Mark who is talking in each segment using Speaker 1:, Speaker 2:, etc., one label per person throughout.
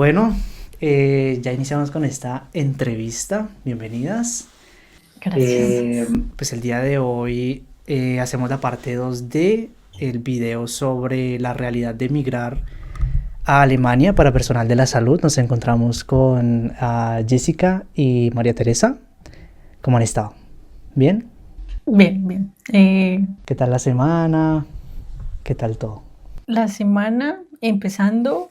Speaker 1: Bueno, ya iniciamos con esta entrevista. Bienvenidas.
Speaker 2: Gracias.
Speaker 1: Pues el día de hoy hacemos la parte 2 de el video sobre la realidad de emigrar a Alemania para personal de la salud. Nos encontramos con Jessica y María Teresa. ¿Cómo han estado? ¿Bien?
Speaker 2: Bien, bien.
Speaker 1: ¿Qué tal la semana? ¿Qué tal todo?
Speaker 2: La semana empezando,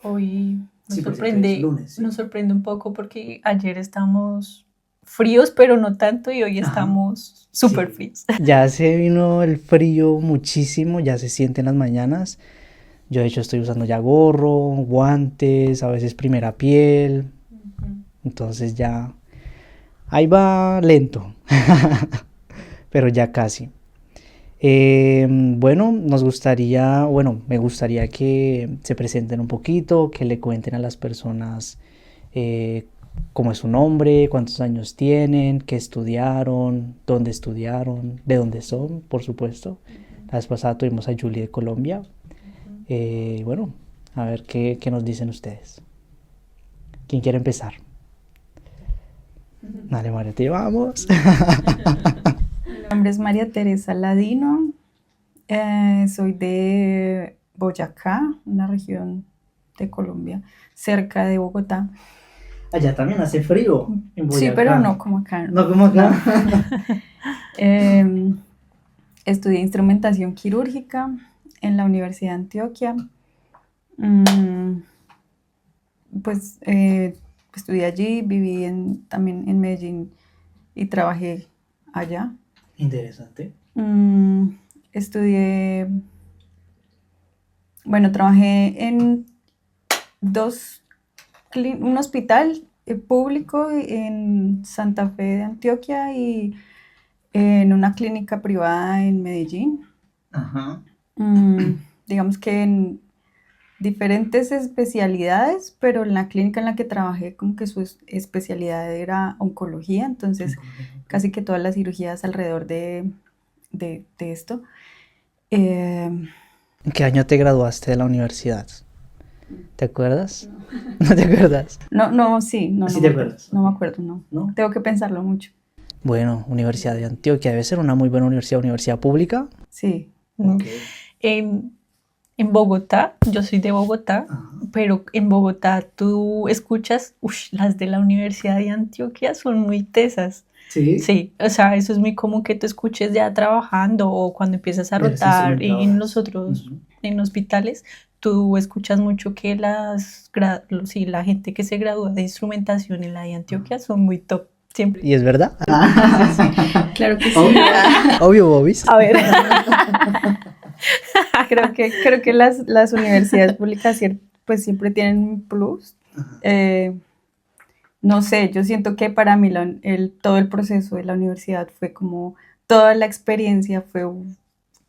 Speaker 2: hoy nos
Speaker 1: Sí, pues siempre es
Speaker 2: sorprende,
Speaker 1: lunes, sí.
Speaker 2: nos sorprende un poco porque ayer estamos fríos, pero no tanto, y hoy
Speaker 1: Ajá.
Speaker 2: estamos súper
Speaker 1: Sí.
Speaker 2: fríos.
Speaker 1: Ya se vino el frío muchísimo, ya se siente en las mañanas. Yo de hecho estoy usando ya gorro, guantes, a veces primera piel. Entonces ya ahí va lento, pero ya casi. Bueno, me gustaría que se presenten un poquito, que le cuenten a las personas eh, cómo es su nombre, cuántos años tienen, qué estudiaron, de dónde son, por supuesto. La vez pasada tuvimos a Julie de Colombia. Bueno, a ver qué nos dicen ustedes. ¿Quién quiere empezar? Dale, María, te vamos.
Speaker 3: Mi nombre es María Teresa Ladino, soy de Boyacá, una región de Colombia, cerca de Bogotá.
Speaker 1: Allá también hace frío en Boyacá.
Speaker 3: Sí, pero no como acá.
Speaker 1: No como acá.
Speaker 3: Estudié instrumentación quirúrgica en la Universidad de Antioquia. Mm, Pues estudié allí, también en Medellín y trabajé allá.
Speaker 1: Interesante.
Speaker 3: Estudié, bueno, trabajé en un hospital público en Santa Fe de Antioquia y en una clínica privada en Medellín.
Speaker 1: Ajá.
Speaker 3: Digamos que en diferentes especialidades, pero en la clínica en la que trabajé como que su especialidad era oncología, entonces casi que todas las cirugías alrededor de esto.
Speaker 1: ¿En qué año te graduaste de la universidad? ¿Te acuerdas? ¿No te acuerdas?
Speaker 3: No, sí, no,
Speaker 1: ¿Sí
Speaker 3: no
Speaker 1: te
Speaker 3: me acuerdo,
Speaker 1: acuerdas?
Speaker 3: no me acuerdo, no.
Speaker 1: ¿No?
Speaker 3: Tengo que pensarlo mucho.
Speaker 1: Bueno, Universidad de Antioquia debe ser una muy buena universidad pública.
Speaker 3: Sí.
Speaker 2: En Bogotá, yo soy de Bogotá,
Speaker 1: Ajá.
Speaker 2: pero en Bogotá tú escuchas, las de la Universidad de Antioquia son muy tesas.
Speaker 1: Sí.
Speaker 2: Sí, o sea, eso es muy común que tú escuches ya trabajando o cuando empiezas a
Speaker 1: De las
Speaker 2: rotar en
Speaker 1: instrumentadoras.
Speaker 2: los otros,
Speaker 1: Ujú.
Speaker 2: en hospitales, tú escuchas mucho que la gente que se gradúa de instrumentación en la de Antioquia son muy top, siempre.
Speaker 1: ¿Y es verdad?
Speaker 3: Claro que sí.
Speaker 1: Obvio, Bobis.
Speaker 2: A ver,
Speaker 3: Creo que las universidades públicas pues siempre tienen un plus. No sé, yo siento que para mí todo el proceso de la universidad fue como, toda la experiencia fue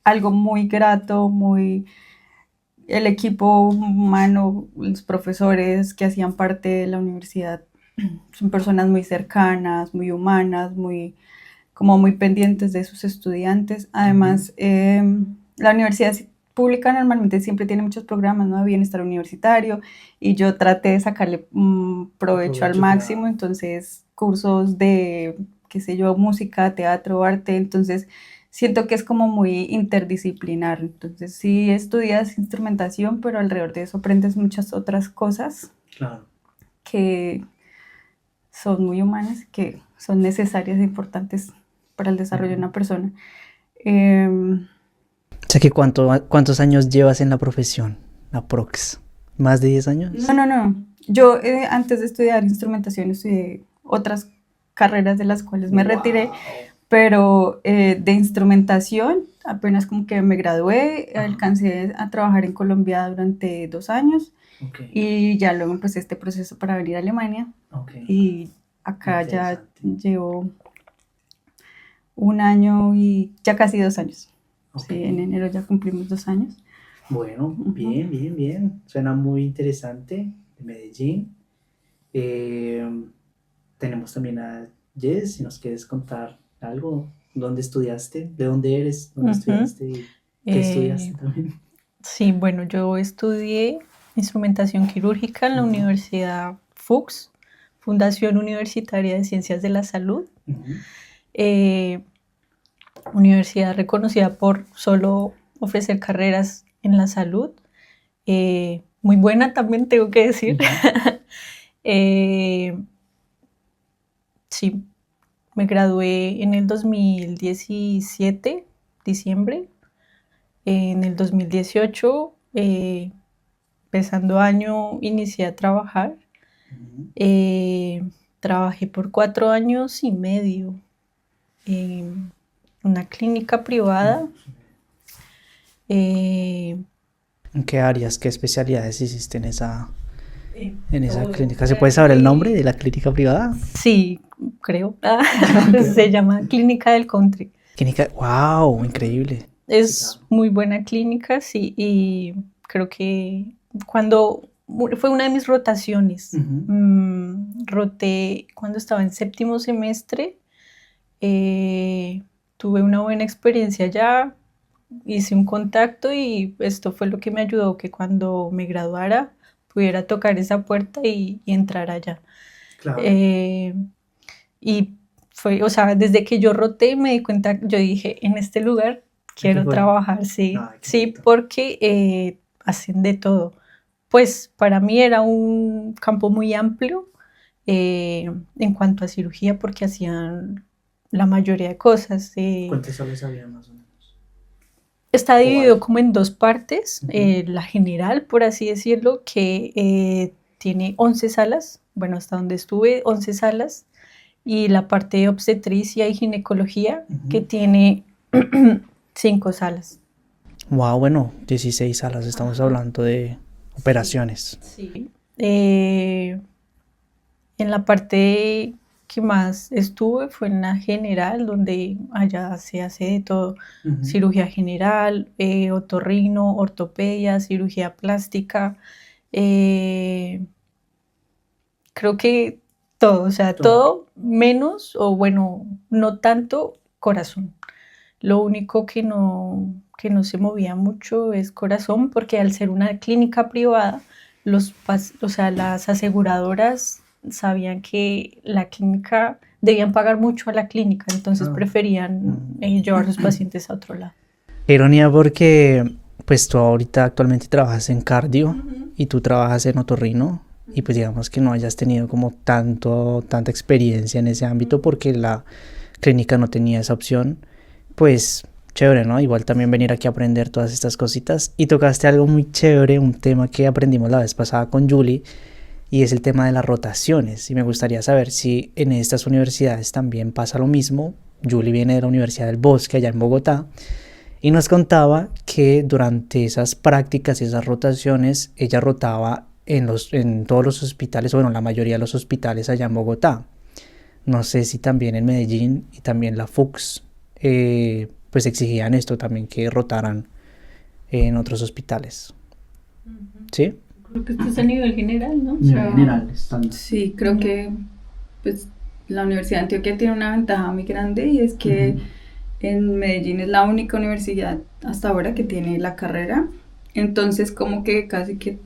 Speaker 3: algo muy grato, el equipo humano, los profesores que hacían parte de la universidad son personas muy cercanas, muy humanas, como muy pendientes de sus estudiantes. Además, la universidad pública normalmente siempre tiene muchos programas, ¿no?, de bienestar universitario, y yo traté de sacarle provecho al máximo,
Speaker 1: claro.
Speaker 3: entonces cursos de, qué sé yo, música, teatro, arte, entonces siento que es como muy interdisciplinar. Entonces sí estudias instrumentación, pero alrededor de eso aprendes muchas otras cosas.
Speaker 1: Claro.
Speaker 3: Que son muy humanas, que son necesarias e importantes para el desarrollo de una persona.
Speaker 1: O sea que ¿cuántos años llevas en la profesión? Aprox. ¿Más de 10 años?
Speaker 3: No. Yo antes de estudiar instrumentación estudié otras carreras de las cuales me retiré, pero de instrumentación apenas como que me gradué, alcancé a trabajar en Colombia durante 2 años. Y ya luego empecé este proceso para venir a Alemania. Y acá ya llevo 1 año y ya casi 2 años. Sí, en enero ya cumplimos 2 años.
Speaker 1: Bueno, bien. Suena muy interesante. De Medellín. Tenemos también a Jess, si nos quieres contar algo. ¿Dónde estudiaste? ¿De dónde eres? ¿Dónde estudiaste? ¿Y qué estudiaste también?
Speaker 2: Sí, bueno, yo estudié instrumentación quirúrgica en la Universidad FUCS, Fundación Universitaria de Ciencias de la Salud. Universidad reconocida por solo ofrecer carreras en la salud. Muy buena también, tengo que decir. Sí, me gradué en el 2017, diciembre. En el 2018, empezando año, inicié a trabajar. Trabajé por 4 años y medio en una clínica privada.
Speaker 1: ¿En qué áreas, qué especialidades hiciste en esa clínica? ¿Se puede saber el nombre de la clínica privada?
Speaker 2: Sí, creo. Se llama Clínica del Country.
Speaker 1: Clínica, wow, increíble.
Speaker 2: Es muy buena clínica, sí, y creo que fue una de mis rotaciones. Roté cuando estaba en 7º semestre. Tuve una buena experiencia allá, hice un contacto y esto fue lo que me ayudó que cuando me graduara pudiera tocar esa puerta y entrar allá.
Speaker 1: Claro.
Speaker 2: Y fue, o sea, desde que yo roté me di cuenta, yo dije, en este lugar quiero trabajar, sí, sí, porque hacen de todo. Pues para mí era un campo muy amplio en cuanto a cirugía porque hacían la mayoría de cosas.
Speaker 1: ¿Cuántas salas había más o menos?
Speaker 2: Está dividido como en 2 partes. La general, por así decirlo, que tiene 11 salas, bueno, hasta donde estuve, 11 salas, y la parte de obstetricia y ginecología, que tiene 5 salas.
Speaker 1: Wow, bueno, 16 salas, estamos hablando de operaciones.
Speaker 2: Sí. En la parte que más estuve fue en la general, donde allá se hace de todo. Cirugía general, otorrino, ortopedia, cirugía plástica. Creo que todo, o sea, todo menos, o bueno, no tanto corazón. Lo único que no se movía mucho es corazón, porque al ser una clínica privada, o sea, las aseguradoras sabían que la clínica debían pagar mucho a la clínica, entonces preferían llevar a sus pacientes a otro lado.
Speaker 1: Qué ironía, porque pues tú ahorita actualmente trabajas en cardio y tú trabajas en otorrino, y pues digamos que no hayas tenido como tanta experiencia en ese ámbito porque la clínica no tenía esa opción. Pues chévere, ¿no? Igual también venir aquí a aprender todas estas cositas. Y tocaste algo muy chévere, un tema que aprendimos la vez pasada con Julie, y es el tema de las rotaciones. Y me gustaría saber si en estas universidades también pasa lo mismo. Julie viene de la Universidad del Bosque, allá en Bogotá, y nos contaba que durante esas prácticas y esas rotaciones, ella rotaba en todos los hospitales, bueno, la mayoría de los hospitales allá en Bogotá. No sé si también en Medellín y también la FUCS pues exigían esto también, que rotaran en otros hospitales. ¿Sí?
Speaker 2: Creo que esto es a nivel general, ¿no?
Speaker 1: General,
Speaker 3: sí, creo que pues la Universidad de Antioquia tiene una ventaja muy grande, y es que en Medellín es la única universidad hasta ahora que tiene la carrera. Entonces como que casi que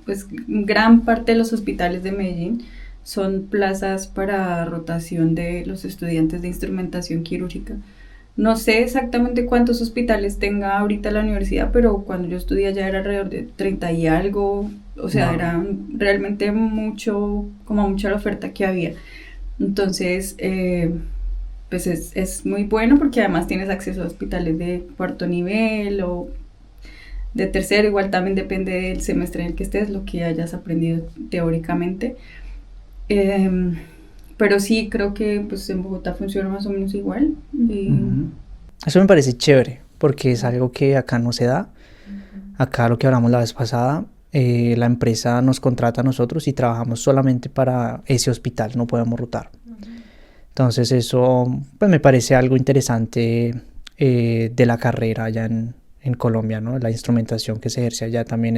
Speaker 3: pues gran parte de los hospitales de Medellín son plazas para rotación de los estudiantes de instrumentación quirúrgica. No sé exactamente cuántos hospitales tenga ahorita la universidad, pero cuando yo estudié allá era alrededor de 30 y algo, o sea, era realmente mucha la oferta que había. Entonces, pues es muy bueno, porque además tienes acceso a hospitales de 4º nivel o de 3º, igual también depende del semestre en el que estés, lo que hayas aprendido teóricamente. Pero sí, creo que pues en Bogotá funciona más o menos igual.
Speaker 1: Eso me parece chévere, porque es algo que acá no se da. Acá, lo que hablamos la vez pasada, la empresa nos contrata a nosotros y trabajamos solamente para ese hospital, no podemos rotar. Entonces eso pues me parece algo interesante de la carrera allá en Colombia, ¿no? La instrumentación que se ejerce allá también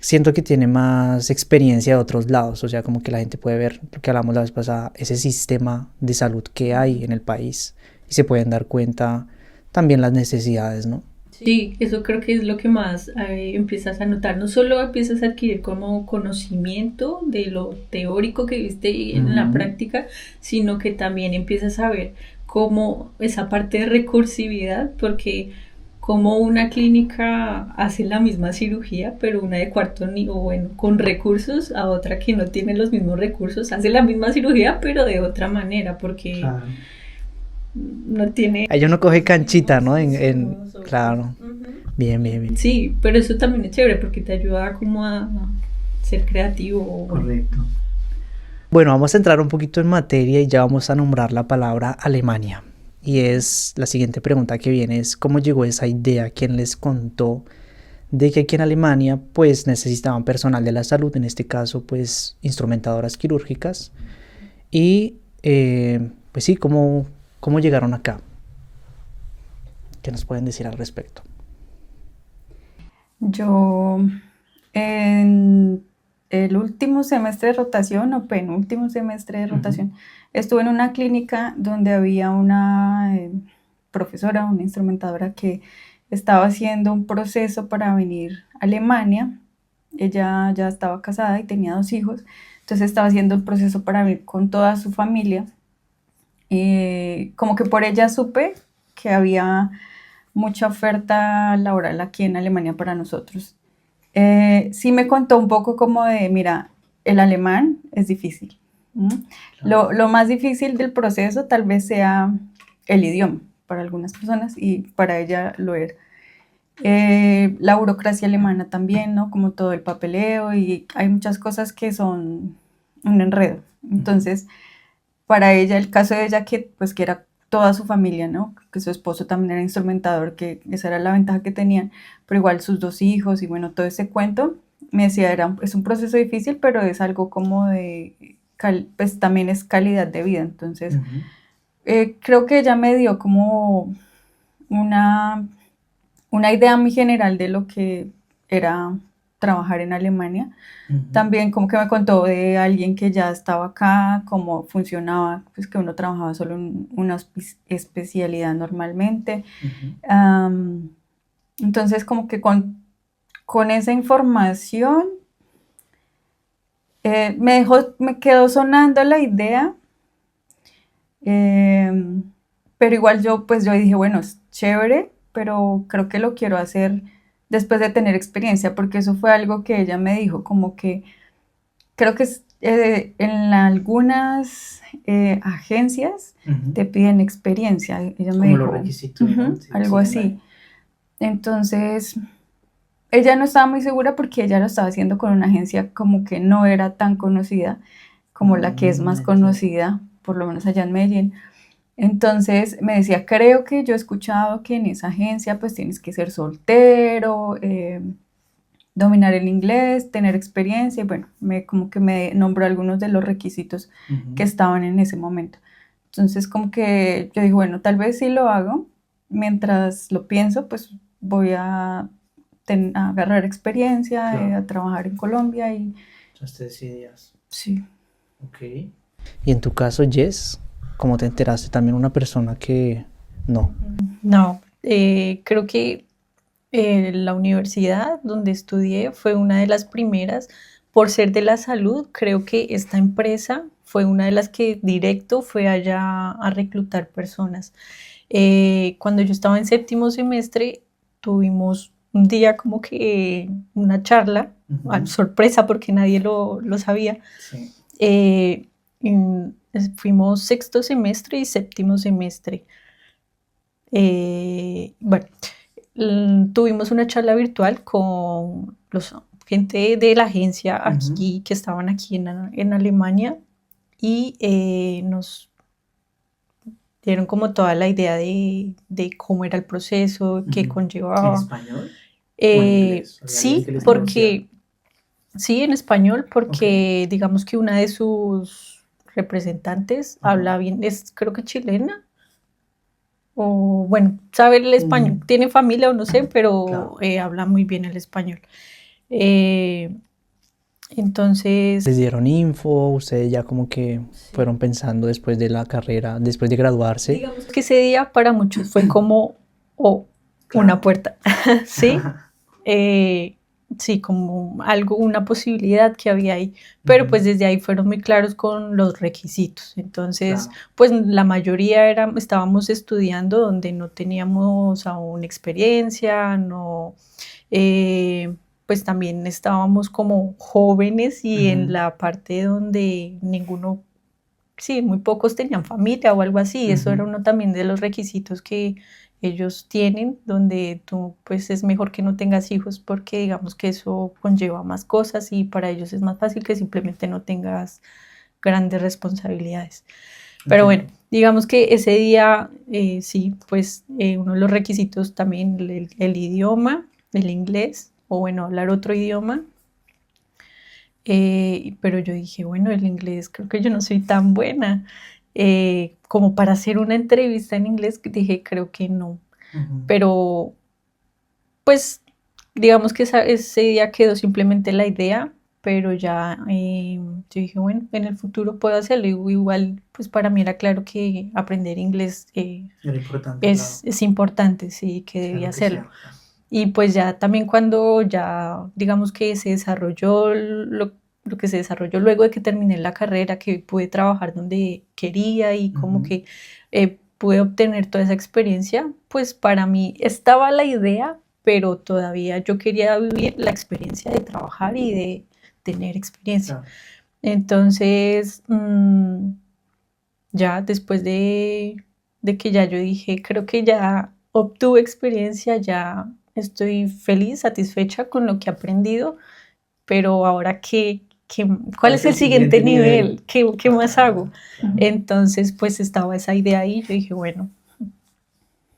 Speaker 1: siento que tiene más experiencia de otros lados, o sea, como que la gente puede ver, lo que hablamos la vez pasada, ese sistema de salud que hay en el país, y se pueden dar cuenta también las necesidades, ¿no?
Speaker 2: Sí, eso creo que es lo que más empiezas a notar. No solo empiezas a adquirir como conocimiento de lo teórico que viste en la práctica, sino que también empiezas a ver cómo esa parte de recursividad, porque como una clínica hace la misma cirugía, pero una de cuarto nivel, o bueno, con recursos, a otra que no tiene los mismos recursos, hace la misma cirugía, pero de otra manera, porque no tiene...
Speaker 1: Ahí uno coge canchita, ¿no? Claro. Bien, bien, bien.
Speaker 2: Sí, pero eso también es chévere porque te ayuda como a ser creativo.
Speaker 1: Correcto. Bueno, vamos a entrar un poquito en materia y ya vamos a nombrar la palabra Alemania. Y es la siguiente pregunta que viene, es ¿cómo llegó esa idea? ¿Quién les contó de que aquí en Alemania pues necesitaban personal de la salud, en este caso pues instrumentadoras quirúrgicas? Y pues sí, ¿cómo llegaron acá? ¿Qué nos pueden decir al respecto?
Speaker 3: Yo en el último semestre de rotación o penúltimo semestre de rotación estuve en una clínica donde había una profesora, una instrumentadora que estaba haciendo un proceso para venir a Alemania. Ella ya estaba casada y tenía 2 hijos, entonces estaba haciendo el proceso para venir con toda su familia. Como que por ella supe que había mucha oferta laboral aquí en Alemania para nosotros. Sí me contó un poco como de, mira, el alemán es difícil. Claro. Lo más difícil del proceso tal vez sea el idioma para algunas personas y para ella lo era. La burocracia alemana también, ¿no? Como todo el papeleo y hay muchas cosas que son un enredo. Entonces, para ella, el caso de ella que era toda su familia, ¿no? Que su esposo también era instrumentador, que esa era la ventaja que tenían, pero igual sus 2 hijos y bueno, todo ese cuento, me decía, es un proceso difícil, pero es algo como de, pues también es calidad de vida, entonces creo que ella me dio como una idea muy general de lo que era trabajar en Alemania. También como que me contó de alguien que ya estaba acá, cómo funcionaba, pues que uno trabajaba solo en una especialidad normalmente. Entonces como que con esa información me quedó sonando la idea, pero igual yo dije, bueno, es chévere, pero creo que lo quiero hacer después de tener experiencia, porque eso fue algo que ella me dijo, como que creo que en algunas agencias te piden experiencia. Ella me dijo,
Speaker 1: los requisitos, ¿no? Sí,
Speaker 3: algo así. Entonces, ella no estaba muy segura porque ella lo estaba haciendo con una agencia como que no era tan conocida como la que es más conocida, por lo menos allá en Medellín. Entonces me decía, creo que yo he escuchado que en esa agencia pues tienes que ser soltero, dominar el inglés, tener experiencia, y bueno, como que me nombró algunos de los requisitos que estaban en ese momento. Entonces como que yo dije, bueno, tal vez sí lo hago, mientras lo pienso pues voy a agarrar experiencia, claro, a trabajar en Colombia y...
Speaker 1: Entonces te decidías.
Speaker 3: Sí.
Speaker 1: Ok. Y en tu caso, Jess, ¿cómo te enteraste? También una persona que no.
Speaker 2: No, creo que la universidad donde estudié fue una de las primeras, por ser de la salud, creo que esta empresa fue una de las que directo fue allá a reclutar personas. Cuando yo estaba en 7º semestre, tuvimos un día como que una charla, sorpresa porque nadie lo sabía. Sí. Fuimos 6º semestre y 7º semestre. Bueno, tuvimos una charla virtual con gente de la agencia aquí, que estaban aquí en Alemania, y nos dieron como toda la idea de cómo era el proceso, qué conllevaba.
Speaker 1: ¿En español? ¿O en inglés?
Speaker 2: Sí, porque... Sí, en español, porque digamos que una de sus representantes habla bien, creo que chilena, o bueno, sabe el español, tiene familia o no sé, pero claro, habla muy bien el español. Entonces...
Speaker 1: ¿Les dieron info? ¿Ustedes ya como que fueron pensando después de la carrera, después de graduarse?
Speaker 2: Digamos que ese día para muchos fue como, una puerta, ¿sí? Sí, como algo, una posibilidad que había ahí, pero pues desde ahí fueron muy claros con los requisitos. Entonces,
Speaker 1: Claro.
Speaker 2: pues la mayoría estábamos estudiando donde no teníamos aún experiencia, no, pues también estábamos como jóvenes y en la parte donde ninguno, sí, muy pocos tenían familia o algo así. Eso era uno también de los requisitos que ellos tienen, donde tú, pues es mejor que no tengas hijos porque digamos que eso conlleva más cosas y para ellos es más fácil que simplemente no tengas grandes responsabilidades. Pero bueno, digamos que ese día, sí, pues uno de los requisitos también el idioma, el inglés, o bueno, hablar otro idioma. Pero yo dije, bueno, el inglés creo que yo no soy tan buena. Como para hacer una entrevista en inglés, dije, creo que no. Pero pues digamos que ese día quedó simplemente la idea, pero ya yo dije, bueno, en el futuro puedo hacerlo. Igual, pues para mí era claro que aprender inglés
Speaker 1: Era importante, claro.
Speaker 2: es importante, sí, que
Speaker 1: Sea
Speaker 2: debía
Speaker 1: lo que
Speaker 2: hacerlo.
Speaker 1: sea.
Speaker 2: Y pues ya también cuando ya, digamos que se desarrolló lo que se desarrolló luego de que terminé la carrera, que pude trabajar donde quería y como que pude obtener toda esa experiencia, pues para mí estaba la idea, pero todavía yo quería vivir la experiencia de trabajar y de tener experiencia.
Speaker 1: Claro.
Speaker 2: Entonces, ya después de que ya yo dije, creo que ya obtuve experiencia, ya estoy feliz, satisfecha con lo que he aprendido, pero ahora ¿cuál es el siguiente nivel? ¿Qué más hago? Entonces, pues estaba esa idea ahí, yo dije, bueno,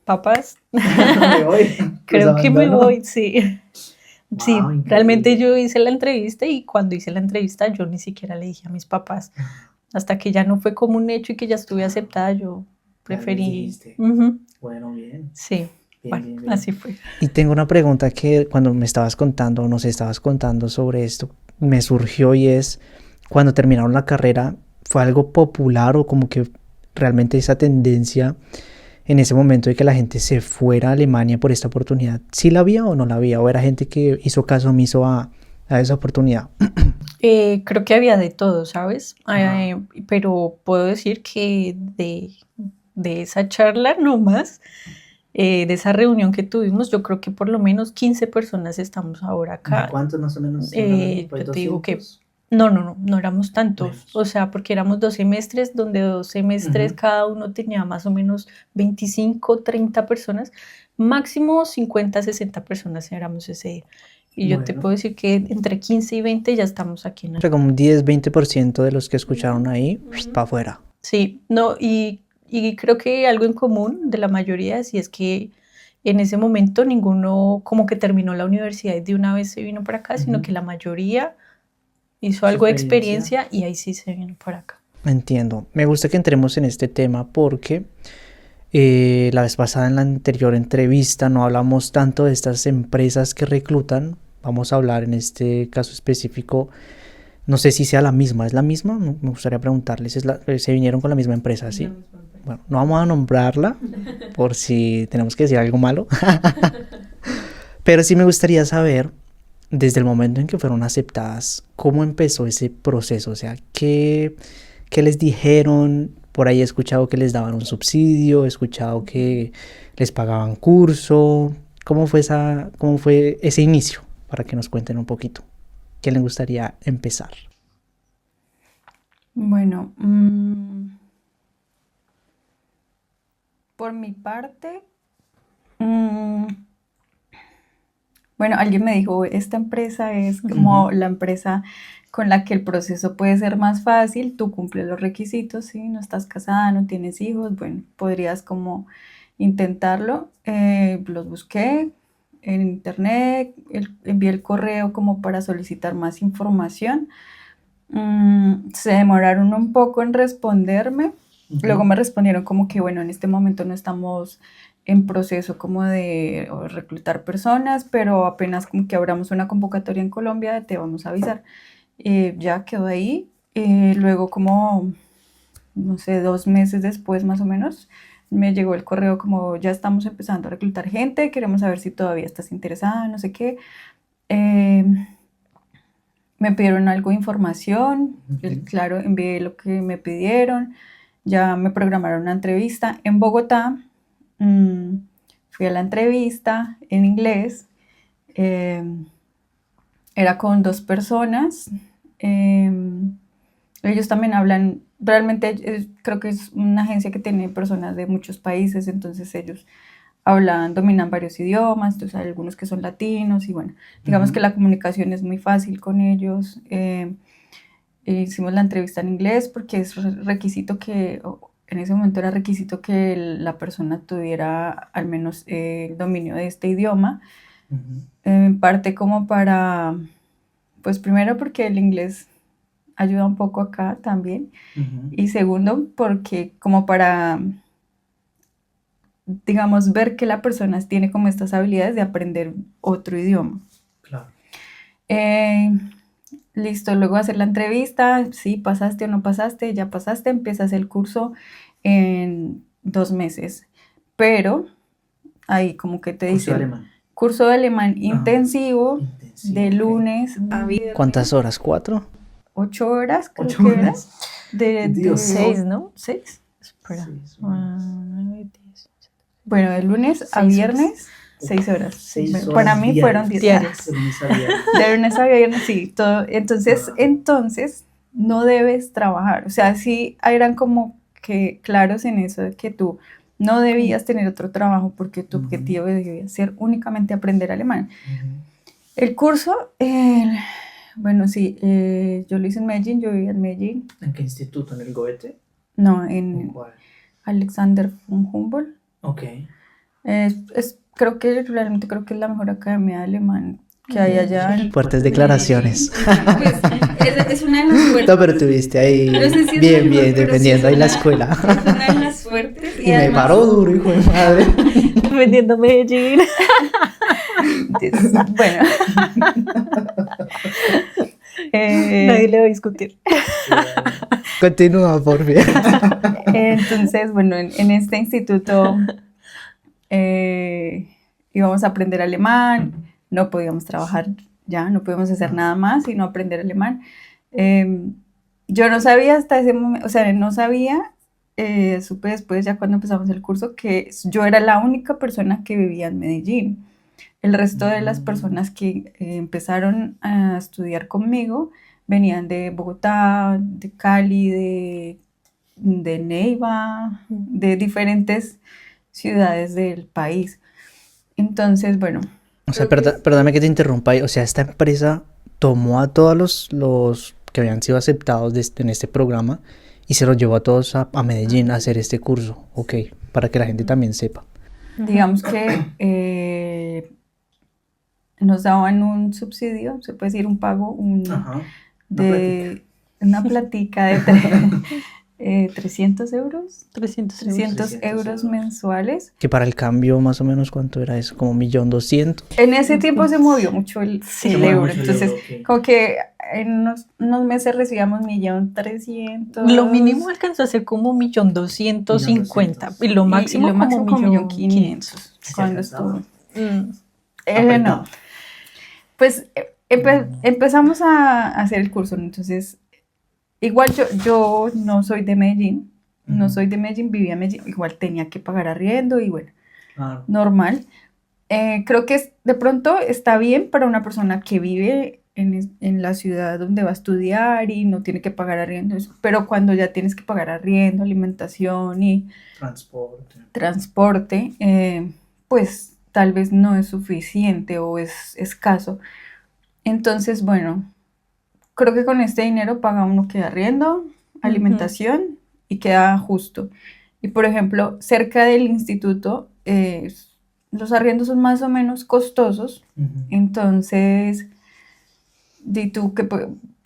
Speaker 2: papás,
Speaker 1: Me voy.
Speaker 2: creo
Speaker 1: Los
Speaker 2: que me
Speaker 1: abandono.
Speaker 2: voy, sí. Sí,
Speaker 1: Wow,
Speaker 2: realmente
Speaker 1: increíble.
Speaker 2: yo hice la entrevista y cuando hice la entrevista yo ni siquiera le dije a mis papás. Hasta que ya no fue como un hecho y que ya estuve aceptada, yo
Speaker 1: Ya les
Speaker 2: preferí.
Speaker 1: dijiste.
Speaker 2: Ujú,
Speaker 1: Bueno, bien.
Speaker 2: sí,
Speaker 1: Bien,
Speaker 2: bueno,
Speaker 1: bien, bien.
Speaker 2: así fue.
Speaker 1: Y tengo una pregunta que cuando me estabas contando, nos estabas contando sobre esto, me surgió y es, cuando terminaron la carrera, ¿fue algo popular o como que realmente esa tendencia en ese momento de que la gente se fuera a Alemania por esta oportunidad, sí la había o no la había? ¿O era gente que hizo caso omiso a esa oportunidad?
Speaker 2: Creo que había de todo, ¿sabes?
Speaker 1: Ajá.
Speaker 2: Pero puedo decir que de esa charla nomás, de esa reunión que tuvimos, yo creo que por lo menos 15 personas estamos ahora
Speaker 1: ¿De
Speaker 2: acá.
Speaker 1: cuántos más o menos estamos hablando? ¿Por ahí
Speaker 2: Yo te digo que
Speaker 1: 200?
Speaker 2: no éramos tantos,
Speaker 1: Menos.
Speaker 2: o sea, porque éramos 2 semestres, donde 2 semestres
Speaker 1: Ujú.
Speaker 2: cada uno tenía más o menos 25, 30 personas, máximo 50, 60 personas éramos ese día. Y yo te
Speaker 1: Bueno.
Speaker 2: puedo decir que entre 15 y 20 ya estamos aquí en
Speaker 1: O sea, como un 10-20% de los que escucharon ahí,
Speaker 2: Ujú.
Speaker 1: para afuera.
Speaker 2: Sí, no, y creo que algo en común de la mayoría sí es que en ese momento ninguno como que terminó la universidad y de una vez se vino para acá, sino
Speaker 1: Ujú.
Speaker 2: que la mayoría hizo
Speaker 1: Su
Speaker 2: algo de
Speaker 1: experiencia.
Speaker 2: experiencia y ahí sí se vino para acá.
Speaker 1: Entiendo. Me gusta que entremos en este tema porque la vez pasada en la anterior entrevista no hablamos tanto de estas empresas que reclutan. Vamos a hablar en este caso específico, no sé si sea la misma, ¿es la misma? Me gustaría preguntarles, ¿se vinieron con la misma empresa, sí? Bueno, no vamos a nombrarla por si tenemos que decir algo malo, pero sí me gustaría saber, desde el momento en que fueron aceptadas, cómo empezó ese proceso, o sea, qué les dijeron. Por ahí he escuchado que les daban un subsidio, he escuchado que les pagaban curso. ¿Cómo fue ese inicio? Para que nos cuenten un poquito. ¿Quién les gustaría empezar?
Speaker 3: Bueno, por mi parte, bueno, alguien me dijo, esta empresa es como la empresa con la que el proceso puede ser más fácil, tú cumples los requisitos, ¿sí? No estás casada, no tienes hijos, bueno, podrías como intentarlo. Los busqué en internet, envié el correo como para solicitar más información. Se demoraron un poco en responderme. Luego me respondieron como que, bueno, en este momento no estamos en proceso como de reclutar personas, pero apenas como que abramos una convocatoria en Colombia, te vamos a avisar. Ya quedó ahí. Luego como, no sé, 2 meses después más o menos, me llegó el correo como ya estamos empezando a reclutar gente, queremos saber si todavía estás interesada, no sé qué. Me pidieron algo de información, claro, envié lo que me pidieron, ya me programaron una entrevista en Bogotá. Fui a la entrevista en inglés, era con 2 personas, ellos también hablan, realmente creo que es una agencia que tiene personas de muchos países, entonces ellos dominan varios idiomas, entonces hay algunos que son latinos y bueno, digamos que la comunicación es muy fácil con ellos. Hicimos la entrevista en inglés porque es requisito en ese momento era requisito que la persona tuviera al menos el dominio de este idioma, en parte como para, pues primero porque el inglés ayuda un poco acá también, y segundo porque como para, digamos, ver que la persona tiene como estas habilidades de aprender otro idioma.
Speaker 1: Claro.
Speaker 3: Listo, luego hacer la entrevista, si pasaste o no pasaste, ya pasaste, empiezas el curso en 2 meses, pero ahí como que te dicen curso de alemán intensivo, de lunes a viernes.
Speaker 1: ¿Cuántas horas? ¿4?
Speaker 3: 8 horas, creo
Speaker 1: 8
Speaker 3: que era.
Speaker 1: horas.
Speaker 3: De
Speaker 2: 6, ¿no?
Speaker 3: 6.
Speaker 2: Espera.
Speaker 3: 9, 10. Bueno, de lunes a
Speaker 2: 6
Speaker 3: viernes, 6 horas.
Speaker 1: 6
Speaker 3: Bueno,
Speaker 1: horas
Speaker 3: para mí fueron 10
Speaker 2: diarias.
Speaker 3: De lunes a viernes, sí. Todo. Entonces, no debes trabajar. O sea, sí eran como que claros en eso de que tú no debías tener otro trabajo porque tu objetivo debía ser únicamente aprender alemán. El curso, bueno, sí, yo lo hice en Medellín, yo vivía en Medellín.
Speaker 1: ¿En qué instituto? ¿En el Goethe?
Speaker 3: No,
Speaker 1: ¿En
Speaker 3: en
Speaker 1: cuál?
Speaker 3: Alexander von Humboldt.
Speaker 1: Ok.
Speaker 3: Realmente creo que es la mejor academia de alemán que hay allá.
Speaker 1: Fuertes declaraciones.
Speaker 3: Pues, es una de las fuertes.
Speaker 1: No, pero tuviste ahí
Speaker 3: No sé si es
Speaker 1: bien,
Speaker 3: mejor,
Speaker 1: bien,
Speaker 3: pero
Speaker 1: defendiendo
Speaker 3: sí
Speaker 1: ahí la
Speaker 3: es
Speaker 1: escuela.
Speaker 3: Es una de las fuertes.
Speaker 1: Y me paró duro, hijo de madre.
Speaker 2: Defendiendo Medellín.
Speaker 3: Bueno.
Speaker 2: Nadie le va a discutir.
Speaker 1: Continúa, por favor.
Speaker 3: Entonces, bueno, en este instituto íbamos a aprender alemán, no podíamos trabajar ya, no podíamos hacer nada más sino aprender alemán. Yo no sabía hasta ese momento, o sea, no sabía, supe después ya cuando empezamos el curso que yo era la única persona que vivía en Medellín. El resto de las personas que empezaron a estudiar conmigo venían de Bogotá, de Cali, de Neiva, de diferentes ciudades del país. Entonces, bueno.
Speaker 1: O sea, perdóname que te interrumpa ahí. O sea, esta empresa tomó a todos los que habían sido aceptados en este programa y se los llevó a todos a Medellín a hacer este curso. Ok, para que la gente también sepa.
Speaker 3: Digamos que nos daban un subsidio, se puede decir un pago, de una platica de 300 euros. 300 euros mensuales.
Speaker 1: Que para el cambio, más o menos, ¿cuánto era eso? Como 1.200.000.
Speaker 3: En ese tiempo se movió mucho el euro, entonces
Speaker 1: okay.
Speaker 3: Como que en unos meses recibíamos 1.300.000.
Speaker 2: Lo mínimo alcanzó a ser como 1.250.000 y lo máximo como 1.500.000
Speaker 3: cuando estuvo.
Speaker 1: No.
Speaker 3: Pues empezamos a hacer el curso, entonces igual yo no soy de Medellín, vivía en Medellín, igual tenía que pagar arriendo y bueno, normal. Creo que de pronto está bien para una persona que vive en la ciudad donde va a estudiar y no tiene que pagar arriendo, pero cuando ya tienes que pagar arriendo, alimentación y transporte, pues tal vez no es suficiente o es escaso. Entonces, bueno, creo que con este dinero paga uno que arriendo, alimentación y queda justo. Y por ejemplo, cerca del instituto, los arriendos son más o menos costosos, entonces, di tú que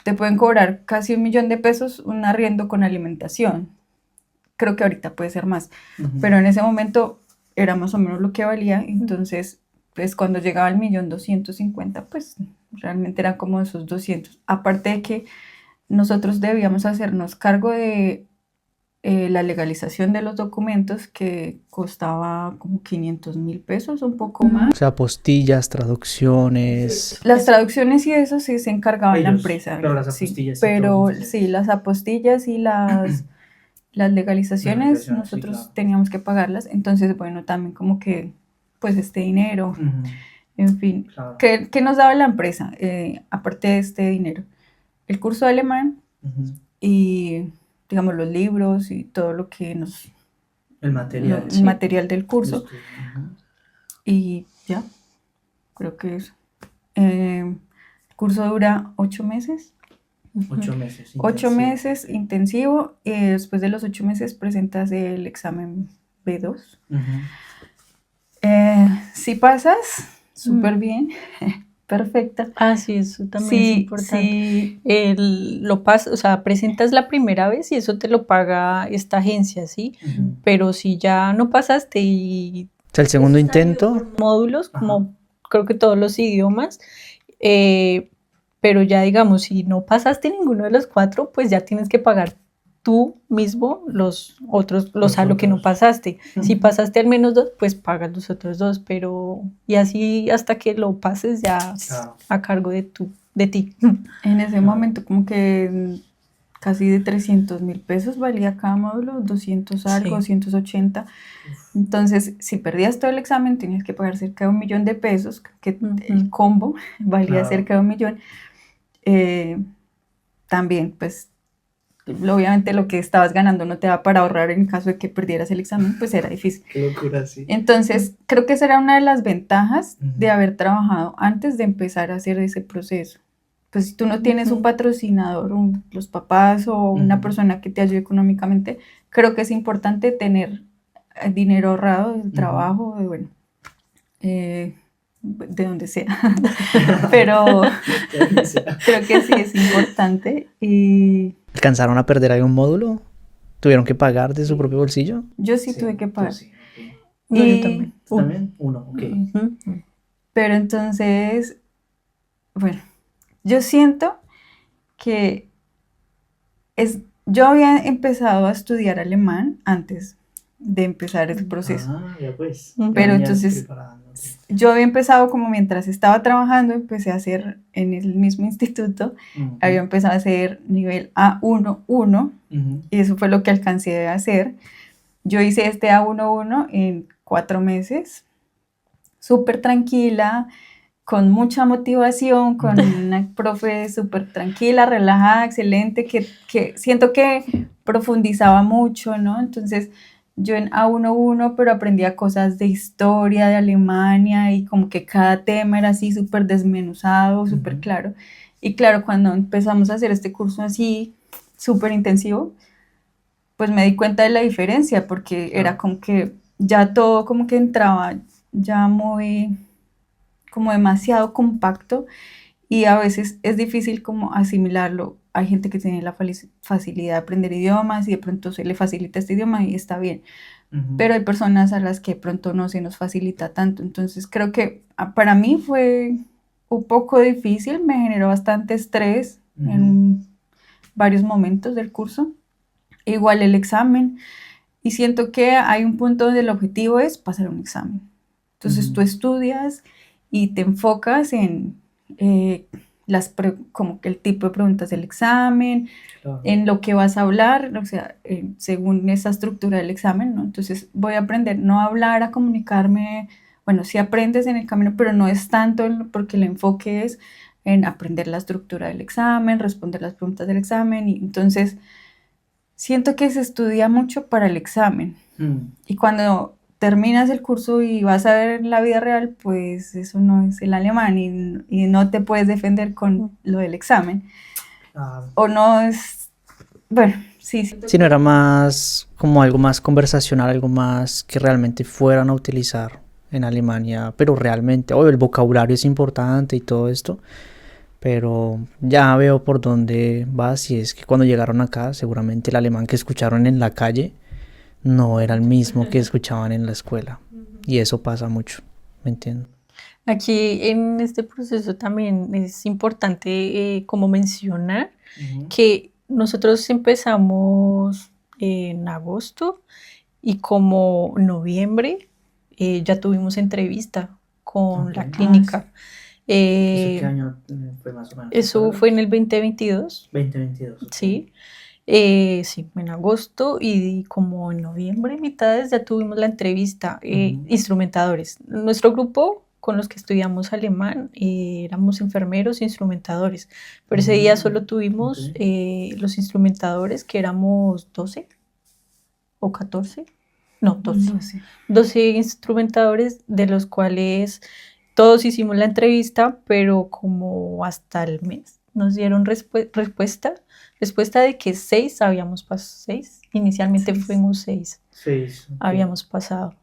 Speaker 3: te pueden cobrar casi 1.000.000 de pesos un arriendo con alimentación. Creo que ahorita puede ser más, pero en ese momento era más o menos lo que valía, entonces pues cuando llegaba al 1.250.000, pues realmente eran como esos 200. Aparte de que nosotros debíamos hacernos cargo de la legalización de los documentos, que costaba como 500.000 pesos, un poco más.
Speaker 1: O sea, apostillas, traducciones.
Speaker 3: Las traducciones y eso sí se encargaba la
Speaker 4: Ellos,
Speaker 3: empresa,
Speaker 4: pero las
Speaker 3: sí,
Speaker 4: apostillas y
Speaker 3: pero
Speaker 4: todo eso,
Speaker 3: sí, las apostillas y las legalizaciones
Speaker 4: Legalización, sí,
Speaker 3: nosotros
Speaker 4: claro.
Speaker 3: teníamos que pagarlas, entonces bueno, también como que pues este dinero,
Speaker 4: Ujú,
Speaker 3: en fin,
Speaker 4: claro.
Speaker 3: ¿qué nos daba la empresa aparte de este dinero? El curso de alemán
Speaker 4: Ujú.
Speaker 3: y digamos los libros y todo lo que
Speaker 4: El material.
Speaker 3: el material del
Speaker 4: de
Speaker 3: curso,
Speaker 4: estudio. Ujú.
Speaker 3: y ya, creo que eso. El curso dura 8 meses.
Speaker 4: 8 meses.
Speaker 3: 8
Speaker 4: intensivo.
Speaker 3: meses intensivo, y después de los 8 meses presentas el examen B2.
Speaker 4: Ujú.
Speaker 3: Si pasas, súper bien, perfecta.
Speaker 2: Ah, sí, eso también es
Speaker 3: Sí,
Speaker 2: importante.
Speaker 3: sí,
Speaker 2: Lo pasas, o sea, presentas la primera vez y eso te lo paga esta agencia, ¿sí?
Speaker 4: Ujú.
Speaker 2: Pero si ya no pasaste y
Speaker 1: O sea, el segundo
Speaker 2: está dividido
Speaker 1: intento,
Speaker 2: por módulos,
Speaker 4: Ajá.
Speaker 2: como creo que todos los idiomas, pero ya digamos, si no pasaste ninguno de los 4, pues ya tienes que pagar tú mismo los otros,
Speaker 4: Los
Speaker 2: a lo que no
Speaker 4: otros.
Speaker 2: pasaste. Si
Speaker 4: Ujú.
Speaker 2: pasaste al menos 2, pues pagas los otros 2, pero y así hasta que lo pases ya
Speaker 4: Claro.
Speaker 2: a cargo de ti.
Speaker 3: en ese
Speaker 4: Claro.
Speaker 3: momento como que casi de 300.000 pesos valía cada módulo, 200 algo,
Speaker 2: Sí.
Speaker 3: 280.
Speaker 4: Uf.
Speaker 3: Entonces, si perdías todo el examen, tenías que pagar cerca de 1.000.000 de pesos, que el
Speaker 2: Ujú.
Speaker 3: combo valía
Speaker 4: Claro.
Speaker 3: cerca de 1.000.000. También, pues, obviamente lo que estabas ganando no te da para ahorrar en caso de que perdieras el examen, pues era difícil.
Speaker 4: Qué locura, sí.
Speaker 3: Entonces, creo que esa era una de las ventajas de
Speaker 4: Ujú.
Speaker 3: haber trabajado antes de empezar a hacer ese proceso. Pues si tú no tienes un
Speaker 2: Ujú.
Speaker 3: patrocinador, los papás o una
Speaker 4: Ujú.
Speaker 3: persona que te ayude económicamente, creo que es importante tener dinero ahorrado del
Speaker 4: Ujú.
Speaker 3: trabajo, de donde sea. Pero
Speaker 4: Sí.
Speaker 3: creo que sí es importante. Y
Speaker 1: ¿alcanzaron a perder algún módulo? ¿Tuvieron que pagar de su
Speaker 4: Sí.
Speaker 1: propio bolsillo?
Speaker 3: yo sí
Speaker 4: Sí,
Speaker 3: tuve que
Speaker 4: tú
Speaker 3: pagar.
Speaker 4: sí, ok.
Speaker 2: No, yo
Speaker 3: Y-
Speaker 2: también.
Speaker 4: ¿Tú también? Uno, ok.
Speaker 2: Ujú.
Speaker 3: Pero entonces, bueno, yo siento que yo había empezado a estudiar alemán antes de empezar el proceso.
Speaker 4: Ah, ya pues.
Speaker 2: Ujú.
Speaker 4: Ya
Speaker 3: Pero
Speaker 4: venías
Speaker 3: entonces,
Speaker 4: preparándote.
Speaker 3: yo había empezado como mientras estaba trabajando, empecé a hacer en el mismo instituto,
Speaker 4: Ujú.
Speaker 3: había empezado a hacer nivel A1-1,
Speaker 4: Ujú.
Speaker 3: y eso fue lo que alcancé a hacer. Yo hice este A1-1 en 4 meses, súper tranquila, con mucha motivación, con una profe súper tranquila, relajada, excelente, que siento que profundizaba mucho, ¿no? Entonces, yo en A1-1, pero aprendía cosas de historia, de Alemania, y como que cada tema era así súper desmenuzado, súper
Speaker 4: Ujú.
Speaker 3: claro. Y claro, cuando empezamos a hacer este curso así, súper intensivo, pues me di cuenta de la diferencia, porque era
Speaker 4: Claro.
Speaker 3: como que ya todo como que entraba ya muy, como demasiado compacto, y a veces es difícil como asimilarlo. Hay gente que tiene la facilidad de aprender idiomas y de pronto se le facilita este idioma y está bien,
Speaker 4: Ujú.
Speaker 3: pero hay personas a las que de pronto no se nos facilita tanto. Entonces creo que para mí fue un poco difícil, me generó bastante estrés
Speaker 4: Ujú.
Speaker 3: en varios momentos del curso. Igual el examen, y siento que hay un punto donde el objetivo es pasar un examen. Entonces tú
Speaker 4: Ujú.
Speaker 3: estudias y te enfocas en como que el tipo de preguntas del examen,
Speaker 4: Claro.
Speaker 3: en lo que vas a hablar, o sea, según esa estructura del examen, ¿no? Entonces voy a aprender no a hablar, a comunicarme. Bueno, sí aprendes en el camino, pero no es tanto porque el enfoque es en aprender la estructura del examen, responder las preguntas del examen, y entonces siento que se estudia mucho para el examen.
Speaker 4: Mm.
Speaker 3: Y cuando terminas el curso y vas a ver la vida real, pues eso no es el alemán, y no te puedes defender con lo del examen.
Speaker 4: Claro.
Speaker 3: O no es, bueno, sí.
Speaker 1: Si no era más como algo más conversacional, algo más que realmente fueran a utilizar en Alemania, pero realmente, obvio, el vocabulario es importante y todo esto, pero ya veo por dónde vas, y es que cuando llegaron acá, seguramente el alemán que escucharon en la calle no era el mismo que escuchaban en la escuela, y eso pasa mucho, ¿me entiendes?
Speaker 2: Aquí en este proceso también es importante como mencionar
Speaker 4: Ujú.
Speaker 2: que nosotros empezamos en agosto y como noviembre ya tuvimos entrevista con la
Speaker 4: Ok.
Speaker 2: clínica.
Speaker 4: ¿Eso qué año fue más o menos? ¿te
Speaker 2: Eso
Speaker 4: acuerdas?
Speaker 2: fue en el 2022,
Speaker 4: 2022. Ok.
Speaker 2: sí. Sí, en agosto y como en noviembre, mitades, ya tuvimos la entrevista.
Speaker 4: Ujú.
Speaker 2: Instrumentadores. Nuestro grupo con los que estudiamos alemán éramos enfermeros e instrumentadores, pero ese día solo tuvimos
Speaker 4: Ok.
Speaker 2: los instrumentadores, que éramos 12 o 14, no, 12.
Speaker 3: 12.
Speaker 2: 12 instrumentadores, de los cuales todos hicimos la entrevista, pero como hasta el mes nos dieron respuesta de que 6 habíamos pasado, 6, inicialmente
Speaker 3: 6.
Speaker 2: fuimos 6,
Speaker 4: 6. Ok.
Speaker 2: habíamos pasado.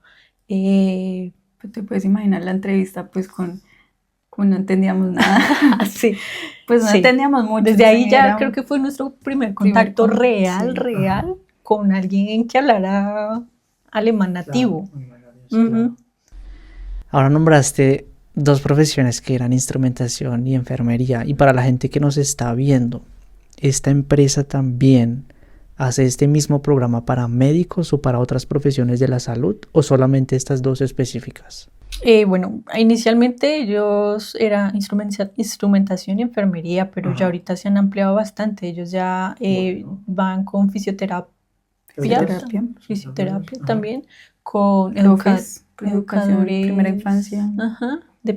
Speaker 2: Eh,
Speaker 3: Pues te puedes imaginar la entrevista pues con no entendíamos nada.
Speaker 2: sí,
Speaker 3: Pues no
Speaker 2: sí.
Speaker 3: entendíamos mucho.
Speaker 2: Desde ahí ya
Speaker 3: era
Speaker 2: creo que fue nuestro primer contacto real,
Speaker 3: sí.
Speaker 2: real, con alguien que hablara alemán nativo.
Speaker 4: Claro.
Speaker 2: Ujú.
Speaker 1: Ahora nombraste dos profesiones que eran instrumentación y enfermería. Y para la gente que nos está viendo, ¿esta empresa también hace este mismo programa para médicos o para otras profesiones de la salud o solamente estas dos específicas?
Speaker 2: Bueno, inicialmente ellos era instrumentación y enfermería, pero ya
Speaker 4: Ajá.
Speaker 2: ahorita se han ampliado bastante. Ellos ya
Speaker 4: Bueno.
Speaker 2: van con fisioterapia
Speaker 4: Ajá.
Speaker 2: también, con
Speaker 3: Profes, educación,
Speaker 2: educadores,
Speaker 3: primera infancia.
Speaker 2: ajá, de